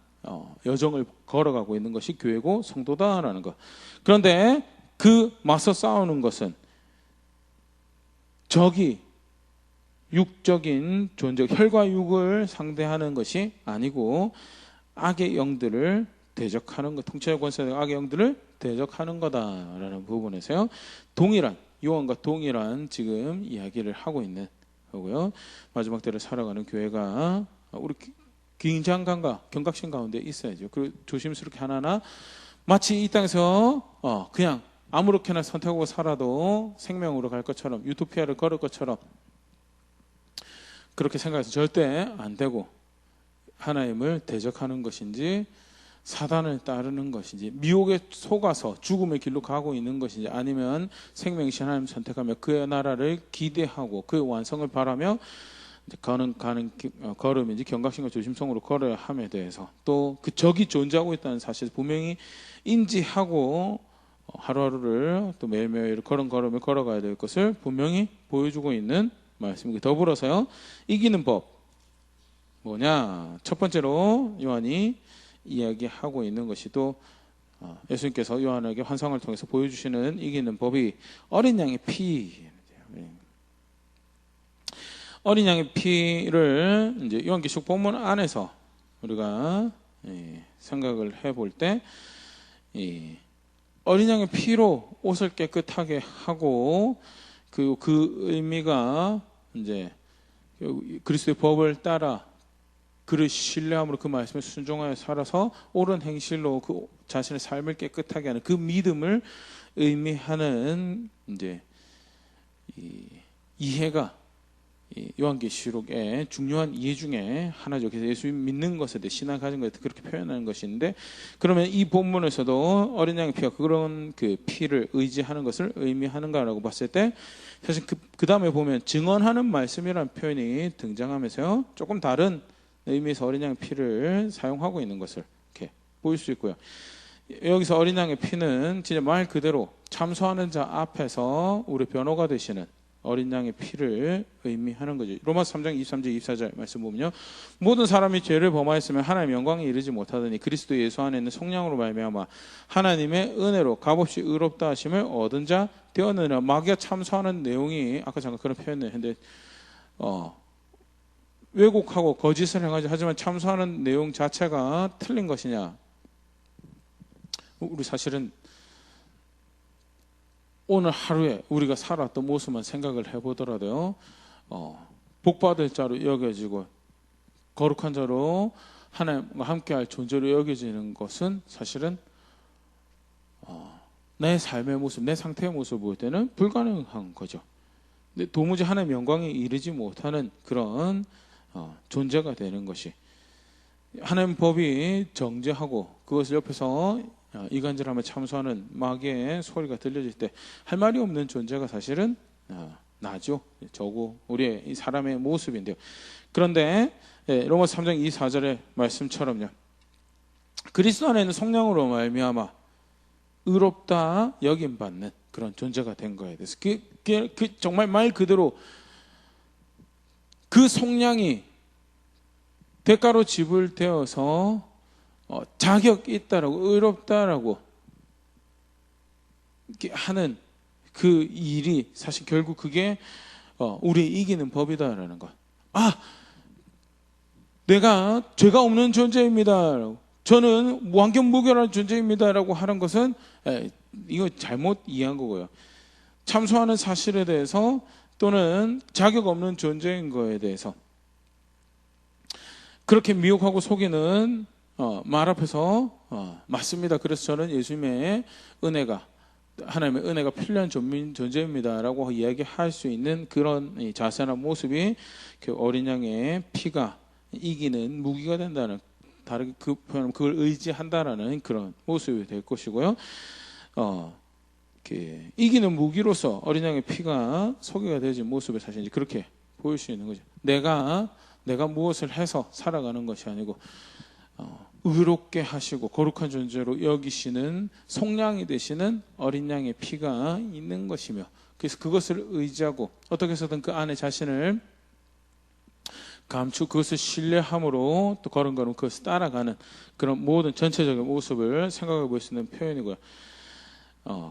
여정을 걸어가고 있는 것이 교회고 성도다라는 것. 그런데 그 맞서 싸우는 것은 적이 육적인 존재, 혈과 육을 상대하는 것이 아니고 악의 영들을 대적하는 것, 통치자 권세자 악의 영들을 대적하는 거다라는 부분에서요. 동일한 요한과 동일한 지금 이야기를 하고 있는 거고요. 마지막 때를 살아가는 교회가 우리 긴장감과 경각심 가운데 있어야죠. 그리고 조심스럽게 하나하나 마치 이 땅에서 그냥 아무렇게나 선택하고 살아도 생명으로 갈 것처럼 유토피아를 걸을 것처럼 그렇게 생각해서 절대 안 되고 하나님을 대적하는 것인지 사단을 따르는 것인지 미혹에 속아서 죽음의 길로 가고 있는 것인지 아니면 생명이신 하나님 선택하며 그의 나라를 기대하고 그의 완성을 바라며 가는 걸음인지 경각심과 조심성으로 걸어야 함에 대해서 또 그 적이 존재하고 있다는 사실을 분명히 인지하고 하루하루를 또 매일매일 그런 걸음을 걸어가야 될 것을 분명히 보여주고 있는 말씀입니다. 더불어서요, 이기는 법 뭐냐? 첫 번째로 요한이 이야기하고 있는 것이 또 예수님께서 요한에게 환상을 통해서 보여주시는 이기는 법이 어린 양의 피. 어린 양의 피를 이제 요한계시록 본문 안에서 우리가 생각을 해볼 때 어린 양의 피로 옷을 깨끗하게 하고 그 의미가 이제 그리스도의 법을 따라 그를 신뢰함으로 그 말씀에 순종하여 살아서 옳은 행실로 그 자신의 삶을 깨끗하게 하는 그 믿음을 의미하는 이제 이해가 요한계시록의 중요한 이해 중에 하나죠. 그래서 예수 믿는 것에 대해 신앙 가진 것에 대해 그렇게 표현하는 것인데, 그러면 이 본문에서도 어린 양의 피가 그런 그 피를 의지하는 것을 의미하는가라고 봤을 때 사실 그 다음에 보면 증언하는 말씀이라는 표현이 등장하면서요 조금 다른 의미에서 어린 양의 피를 사용하고 있는 것을 이렇게 보일 수 있고요. 여기서 어린 양의 피는 진짜 말 그대로 참소하는 자 앞에서 우리 변호가 되시는 어린 양의 피를 의미하는 거죠. 로마서 3장 23절 24절 말씀 보면요, 모든 사람이 죄를 범하였으면 하나님의 영광에 이르지 못하더니 그리스도 예수 안에 있는 성령으로 말미암아 하나님의 은혜로 값없이 의롭다 하심을 얻은 자 되었느니라. 마귀가 참소하는 내용이 아까 잠깐 그런 표현을 했는데 왜곡하고 거짓을 행하지, 하지만 참소하는 내용 자체가 틀린 것이냐? 우리 사실은 오늘 하루에 우리가 살았던 모습만 생각을 해보더라도요, 복받을 자로 여겨지고 거룩한 자로 하나님과 함께할 존재로 여겨지는 것은 사실은 내 삶의 모습, 내 상태의 모습을 볼 때는 불가능한 거죠. 근데 도무지 하나님의 영광에 이르지 못하는 그런 존재가 되는 것이, 하나님 법이 정죄하고 그것을 옆에서 이간질하며 참소하는 마귀의 소리가 들려질 때 할 말이 없는 존재가 사실은 나죠. 저고 우리의 이 사람의 모습인데요. 그런데 로마서 3장 24절의 말씀처럼요, 그리스도 안에 있는 성령으로 말미암아 의롭다 여김 받는 그런 존재가 된 거에 대해서 그 정말 말 그대로 그 속량이 대가로 지불되어서 자격 있다라고 의롭다라고 이렇게 하는 그 일이 사실 결국 그게 우리 이기는 법이다라는 것. 내가 죄가 없는 존재입니다. 저는 완전무결한 존재입니다라고 하는 것은 이거 잘못 이해한 거고요. 참소하는 사실에 대해서 또는 자격 없는 존재인 거에 대해서 그렇게 미혹하고 속이는 말 앞에서 맞습니다. 그래서 저는 예수님의 은혜가, 하나님의 은혜가 필요한 존재입니다라고 이야기할 수 있는 그런 자세나 모습이 그 어린 양의 피가 이기는 무기가 된다는, 다르게 그 표현은 그걸 의지한다라는 그런 모습이 될 것이고요. 이기는 무기로서 어린 양의 피가 소개가 되어진 모습을 사실 이제 그렇게 보일 수 있는 거죠. 내가 무엇을 해서 살아가는 것이 아니고 의롭게 하시고 거룩한 존재로 여기시는 속량이 되시는 어린 양의 피가 있는 것이며, 그래서 그것을 의지하고 어떻게 해서든 그 안에 자신을 감추 그것을 신뢰함으로 또 걸음걸음 그것을 따라가는 그런 모든 전체적인 모습을 생각해 볼 수 있는 표현이고요.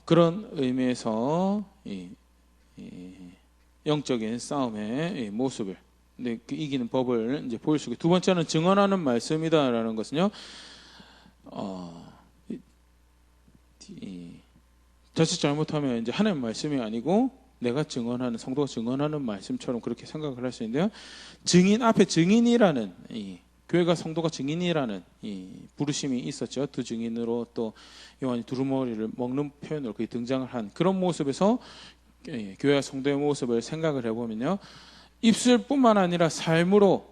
그런 의미에서 이 영적인 싸움의 이 모습을 그 이기는 법을 이제 보일 수 있고, 두 번째는 증언하는 말씀이다라는 것은요. 자칫 잘못하면 이제 하나님 말씀이 아니고 내가 증언하는, 성도가 증언하는 말씀처럼 그렇게 생각을 할 수 있는데요. 증인 앞에 증인이라는 교회가 성도가 증인이라는 부르심이 있었죠. 두 증인으로 또 요한이 두루머리를 먹는 표현으로 거의 등장을 한 그런 모습에서 교회와 성도의 모습을 생각을 해보면요. 입술뿐만 아니라 삶으로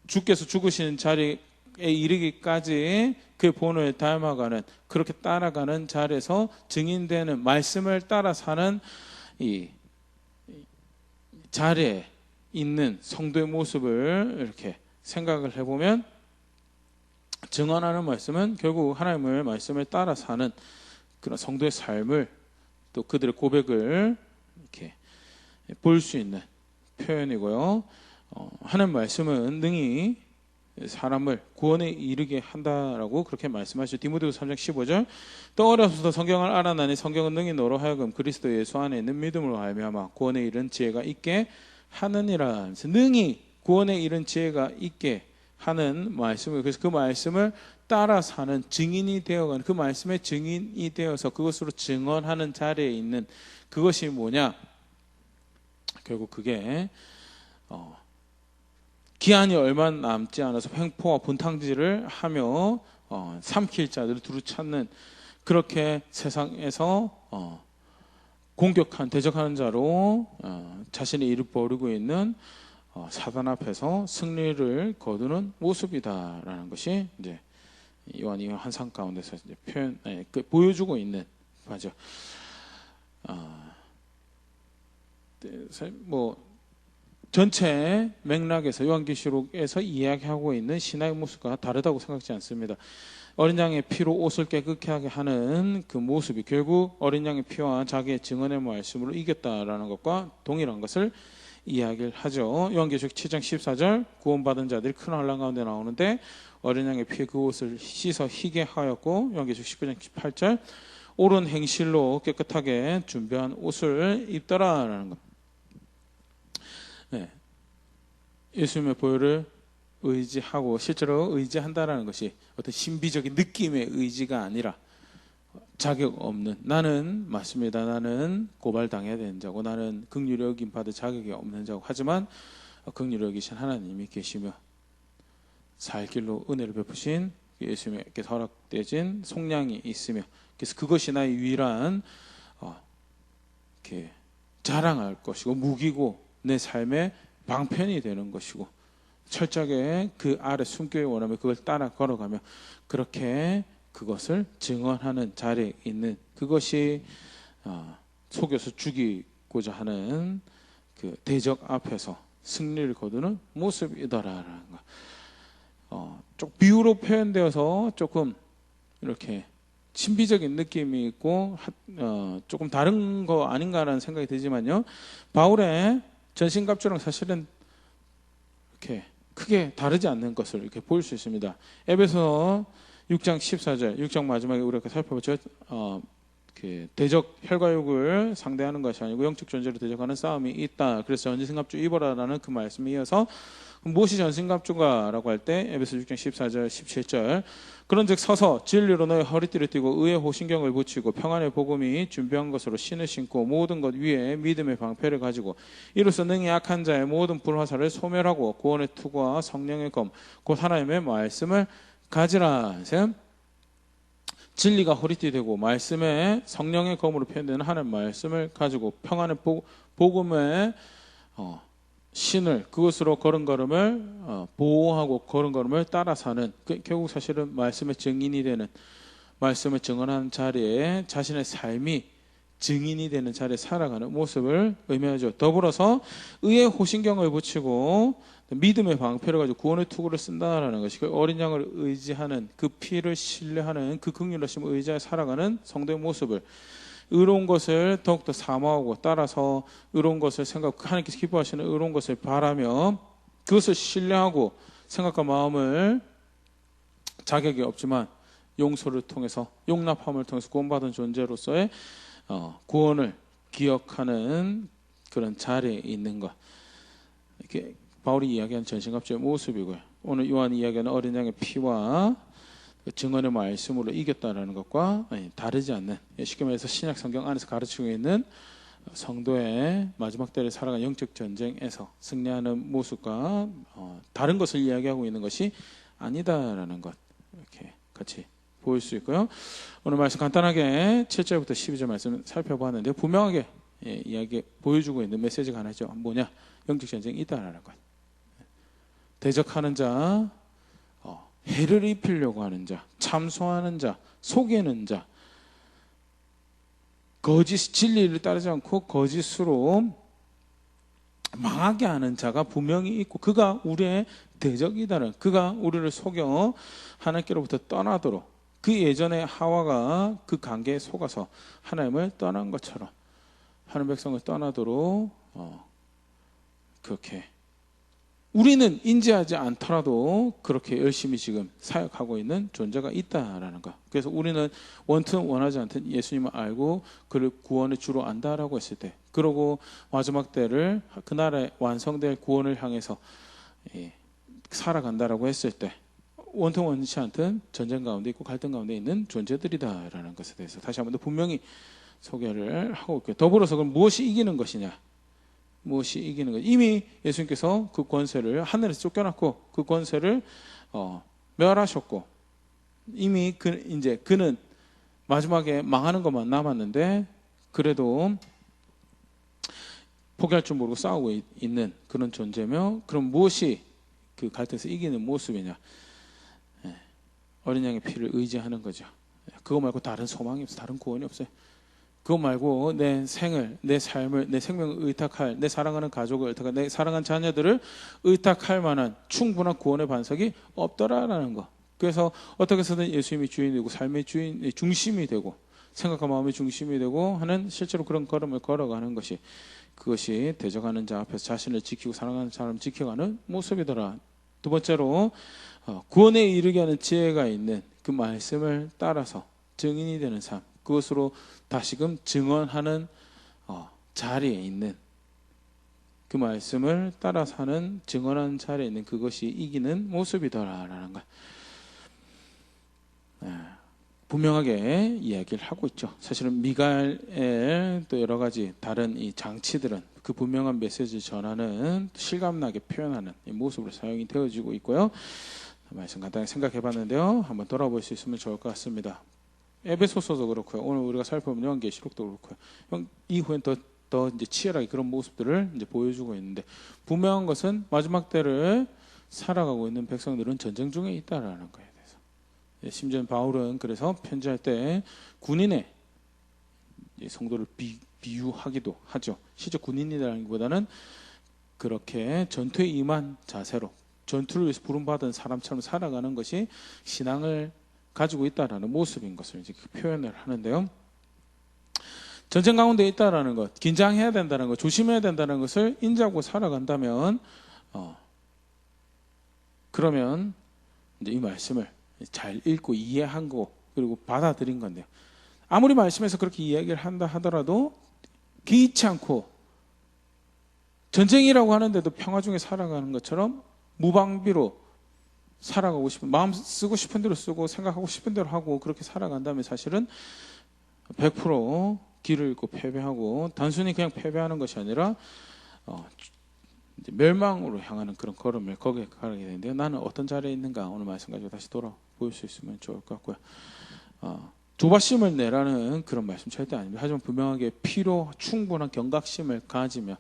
주께서 죽으시는 자리에 이르기까지 그 본을 닮아가는, 그렇게 따라가는 자리에서 증인되는 말씀을 따라 사는 이 자리에 있는 성도의 모습을 이렇게 생각을 해보면, 증언하는 말씀은 결국 하나님의 말씀을 따라 사는 그런 성도의 삶을, 또 그들의 고백을 이렇게 볼 수 있는 표현이고요. 하나님 말씀은 능히 사람을 구원에 이르게 한다라고 그렇게 말씀하시죠. 디모데후서 3장 15절, 또 어려서부터 성경을 알아나니 성경은 능히 너로 하여금 그리스도 예수 안에 있는 믿음으로 말미암아 구원에 이른 지혜가 있게 하느니라. 능히 구원에 이른 지혜가 있게 하는 말씀을, 그래서 그 말씀을 따라 사는 증인이 되어가는, 그 말씀의 증인이 되어서 그것으로 증언하는 자리에 있는 그것이 뭐냐? 결국 그게 기한이 얼마 남지 않아서 횡포와 분탕질을 하며 삼킬 자들을 두루 찾는, 그렇게 세상에서 공격한, 대적하는 자로 자신의 일을 벌이고 있는 사단 앞에서 승리를 거두는 모습이다라는 것이 이제 요한이 환상 가운데서 이제 보여주고 있는 거죠. 전체 맥락에서 요한계시록에서 이야기하고 있는 신앙의 모습과 다르다고 생각하지 않습니다. 어린 양의 피로 옷을 깨끗게 하게 하는 그 모습이 결국 어린 양의 피와 자기의 증언의 말씀으로 이겼다라는 것과 동일한 것을 이야기를 하죠. 요한계시록 7장 14절, 구원받은 자들이 큰 환란 가운데 나오는데 어린 양의 피에 그 옷을 씻어 희게 하였고, 요한계시록 19장 18절, 옳은 행실로 깨끗하게 준비한 옷을 입더라라는 것. 네. 예수님의 보혈을 의지하고 실제로 의지한다라는 것이 어떤 신비적인 느낌의 의지가 아니라 자격 없는, 나는 맞습니다, 나는 고발당해야 되는 자고 나는 긍휼히 여김 받을 자격이 없는 자고, 하지만 긍휼히 여기신 하나님이 계시며 살 길로 은혜를 베푸신 예수님께 허락되진 속량이 있으며, 그래서 그것이 나의 유일한 이렇게 자랑할 것이고 무기고 내 삶의 방편이 되는 것이고, 철저하게 그 아래 숨기를 원하며 그걸 따라 걸어가며 그렇게 그것을 증언하는 자리에 있는, 그것이 속여서 죽이고자 하는 그 대적 앞에서 승리를 거두는 모습이더라라는 거. 좀 비유로 표현되어서 조금 이렇게 신비적인 느낌이 있고 조금 다른 거 아닌가라는 생각이 들지만요, 바울의 전신갑주랑 사실은 이렇게 크게 다르지 않는 것을 이렇게 볼 수 있습니다. 에베소 6장 14절, 6장 마지막에 우리가 살펴보죠. 대적 혈과육을 상대하는 것이 아니고 영적 존재로 대적하는 싸움이 있다. 그래서 전신갑주 입어라라는 그 말씀에 이어서 무엇이 전신갑주가라고 할 때 에베소 6장 14절 17절, 그런즉 서서 진리로 너의 허리띠를 띠고 의의 호신경을 붙이고 평안의 복음이 준비한 것으로 신을 신고 모든 것 위에 믿음의 방패를 가지고 이로써 능히 악한 자의 모든 불화살을 소멸하고 구원의 투구와 성령의 검 곧 하나님의 말씀을 가지라. 진리가 허리띠 되고 말씀의 성령의 검으로 표현되는 하나님의 말씀을 가지고 평안의 복음의 신을, 그것으로 걸음걸음을 보호하고 걸음걸음을 따라 사는, 결국 사실은 말씀의 증인이 되는, 말씀을 증언하는 자리에 자신의 삶이 증인이 되는 자리에 살아가는 모습을 의미하죠. 더불어서 의의 호신경을 붙이고 믿음의 방패를 가지고 구원의 투구를 쓴다라는 것이, 그 어린 양을 의지하는, 그 피를 신뢰하는, 그 긍휼하심을 의지하여 살아가는 성도의 모습을, 의로운 것을 더욱더 사모하고 따라서 의로운 것을 하나님께서 기뻐하시는 의로운 것을 바라며 그것을 신뢰하고 생각과 마음을 자격이 없지만 용서를 통해서 용납함을 통해서 구원받은 존재로서의 구원을 기억하는 그런 자리에 있는 것. 이렇게 바울이 이야기한 전신갑주의 모습이고요. 오늘 요한이 이야기하는 어린 양의 피와 증언의 말씀으로 이겼다라는 것과 다르지 않는, 쉽게 말해서 신약 성경 안에서 가르치고 있는 성도의 마지막 때를 살아간 영적 전쟁에서 승리하는 모습과 다른 것을 이야기하고 있는 것이 아니다라는 것, 이렇게 같이 보일 수 있고요. 오늘 말씀 간단하게 7절부터 12절 말씀 살펴보았는데 분명하게 이야기 보여주고 있는 메시지가 하나죠. 뭐냐? 영적 전쟁이 있다라는 것. 대적하는 자, 해를 입히려고 하는 자, 참소하는 자, 속이는 자, 거짓 진리를 따르지 않고 거짓으로 망하게 하는 자가 분명히 있고, 그가 우리의 대적이다는, 그가 우리를 속여 하나님께로부터 떠나도록, 그 예전에 하와가 그 관계에 속아서 하나님을 떠난 것처럼 하나님 백성을 떠나도록 그렇게 우리는 인지하지 않더라도 그렇게 열심히 지금 사역하고 있는 존재가 있다라는 것. 그래서 우리는 원튼 원하지 않든 예수님을 알고 그를 구원의 주로 안다라고 했을 때, 그러고 마지막 때를 그날에 완성될 구원을 향해서 살아간다라고 했을 때, 원튼 원치 않든 전쟁 가운데 있고 갈등 가운데 있는 존재들이다라는 것에 대해서 다시 한번 더 분명히 소개를 하고 있고요. 더불어서 그럼 무엇이 이기는 것이냐? 무엇이 이기는 것? 이미 예수님께서 그 권세를 하늘에서 쫓겨났고 그 권세를 멸하셨고, 이미 이제 그는 마지막에 망하는 것만 남았는데 그래도 포기할 줄 모르고 싸우고 있는 그런 존재며, 그럼 무엇이 그 갈등에서 이기는 모습이냐? 어린 양의 피를 의지하는 거죠. 그거 말고 다른 소망이 없어요. 다른 구원이 없어요. 그거 말고 내 생을, 내 삶을, 내 생명을 의탁할, 내 사랑하는 가족을 의탁할, 내 사랑하는 자녀들을 의탁할 만한 충분한 구원의 반석이 없더라라는 거. 그래서 어떻게 해서든 예수님이 주인이 되고 삶의 주인, 중심이 되고 생각과 마음의 중심이 되고 하는 실제로 그런 걸음을 걸어가는 것이, 그것이 대적하는 자 앞에서 자신을 지키고 사랑하는 사람을 지켜가는 모습이더라. 두 번째로 구원에 이르게 하는 지혜가 있는 그 말씀을 따라서 증인이 되는 삶, 그것으로 다시금 증언하는 자리에 있는, 그 말씀을 따라 사는 증언하는 자리에 있는 그것이 이기는 모습이더라라는 것. 분명하게 이야기를 하고 있죠. 사실은 미가엘 또 여러 가지 다른 이 장치들은 그 분명한 메시지를 전하는, 실감나게 표현하는 이 모습으로 사용이 되어지고 있고요. 말씀 간단히 생각해 봤는데요. 한번 돌아볼 수 있으면 좋을 것 같습니다. 에베소서도 그렇고요. 오늘 우리가 살펴보면 요한계시록도 그렇고요. 이후엔 더 이제 치열하게 그런 모습들을 이제 보여주고 있는데, 분명한 것은 마지막 때를 살아가고 있는 백성들은 전쟁 중에 있다라는 거에 대해서. 심지어 바울은 그래서 편지할 때 군인의 성도를 비유하기도 하죠. 실제 군인이라기보다는 그렇게 전투에 임한 자세로 전투를 위해서 부름받은 사람처럼 살아가는 것이 신앙을 가지고 있다라는 모습인 것을 이제 표현을 하는데요. 전쟁 가운데 있다라는 것, 긴장해야 된다는 것, 조심해야 된다는 것을 인지하고 살아간다면, 그러면 이제 이 말씀을 잘 읽고 이해한 거, 그리고 받아들인 건데요. 아무리 말씀에서 그렇게 이야기를 한다 하더라도 개의치 않고 전쟁이라고 하는데도 평화 중에 살아가는 것처럼 무방비로 살아가고 싶은, 마음 쓰고 싶은 대로 쓰고 생각하고 싶은 대로 하고 그렇게 살아간다면 사실은 100% 길을 잃고 패배하고, 단순히 그냥 패배하는 것이 아니라 이제 멸망으로 향하는 그런 걸음을 거기에 가게 되는데요. 나는 어떤 자리에 있는가, 오늘 말씀 가지고 다시 돌아볼 수 있으면 좋을 것 같고요. 조바심을 내라는 그런 말씀 절대 아닙니다. 하지만 분명하게 피로 충분한 경각심을 가지며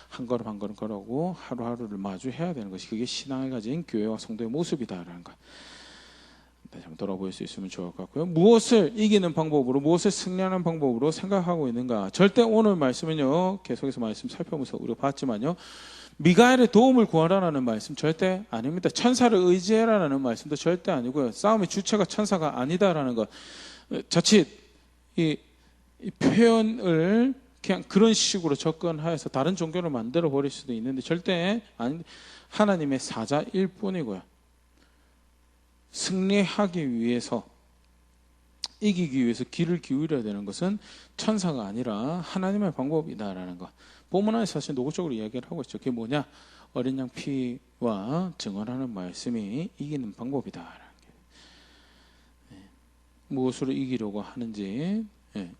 한 걸음 한 걸음 걸어오고 하루하루를 마주해야 되는 것이, 그게 신앙을 가진 교회와 성도의 모습이다라는 것. 다시 한번 돌아볼 수 있으면 좋을 것 같고요. 무엇을 이기는 방법으로, 무엇을 승리하는 방법으로 생각하고 있는가. 절대 오늘 말씀은요, 계속해서 말씀 살펴보면서 우리가 봤지만요, 미가엘의 도움을 구하라는 말씀 절대 아닙니다. 천사를 의지해라는 말씀도 절대 아니고요. 싸움의 주체가 천사가 아니다라는 것. 자칫 이 표현을 그냥 그런 식으로 접근하여서 다른 종교를 만들어 버릴 수도 있는데 절대 아니, 하나님의 사자일 뿐이고요. 승리하기 위해서, 이기기 위해서 귀를 기울여야 되는 것은 천사가 아니라 하나님의 방법이다라는 것. 본문 안에 사실 노골적으로 이야기를 하고 있죠. 그게 뭐냐? 어린 양 피와 증언하는 말씀이 이기는 방법이다라는 게. 무엇으로 이기려고 하는지,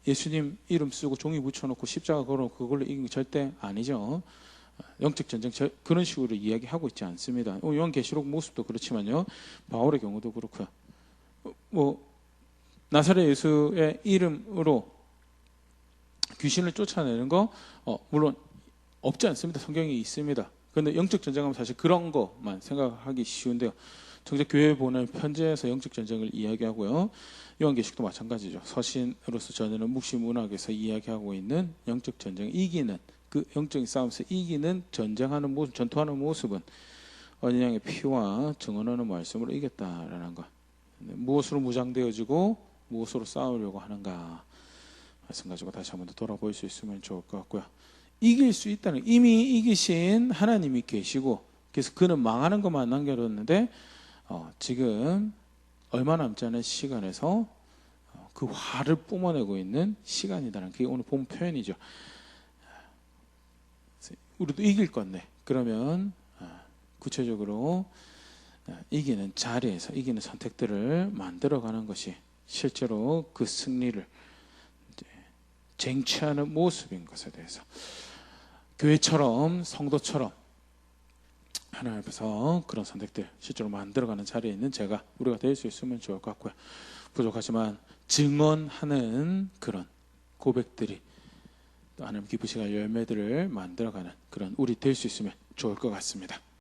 예수님 이름 쓰고 종이 붙여놓고 십자가 걸어 그걸로 이긴 게 절대 아니죠. 영적 전쟁 그런 식으로 이야기하고 있지 않습니다. 요한계시록 모습도 그렇지만요, 바울의 경우도 그렇고요. 나사렛 예수의 이름으로 귀신을 쫓아내는 거 물론 없지 않습니다. 성경에 있습니다. 그런데 영적 전쟁하면 사실 그런 것만 생각하기 쉬운데요. 정작 교회에 보낸 편지에서 영적 전쟁을 이야기하고요. 요한계시록도 마찬가지죠. 서신으로서 전하는 묵시문학에서 이야기하고 있는 영적 전쟁, 이기는 그 영적인 싸움에서 이기는 전쟁하는 모습, 전투하는 모습은 어린 양의 피와 증언하는 말씀으로 이겼다라는 것. 무엇으로 무장되어지고 무엇으로 싸우려고 하는가 말씀 가지고 다시 한번 더 돌아볼 수 있으면 좋을 것 같고요. 이길 수 있다는, 이미 이기신 하나님이 계시고, 그래서 그는 망하는 것만 남겨뒀는데 지금 얼마 남지 않은 시간에서 그 화를 뿜어내고 있는 시간이다라는 게 오늘 본 표현이죠. 우리도 이길 건데, 그러면 구체적으로 이기는 자리에서 이기는 선택들을 만들어가는 것이 실제로 그 승리를 쟁취하는 모습인 것에 대해서, 교회처럼 성도처럼 하나님 앞에서 그런 선택들 실제로 만들어가는 자리에 있는 우리가 될 수 있으면 좋을 것 같고요. 부족하지만 증언하는 그런 고백들이 또 하나님 기쁘시가 열매들을 만들어가는 그런 우리 될 수 있으면 좋을 것 같습니다.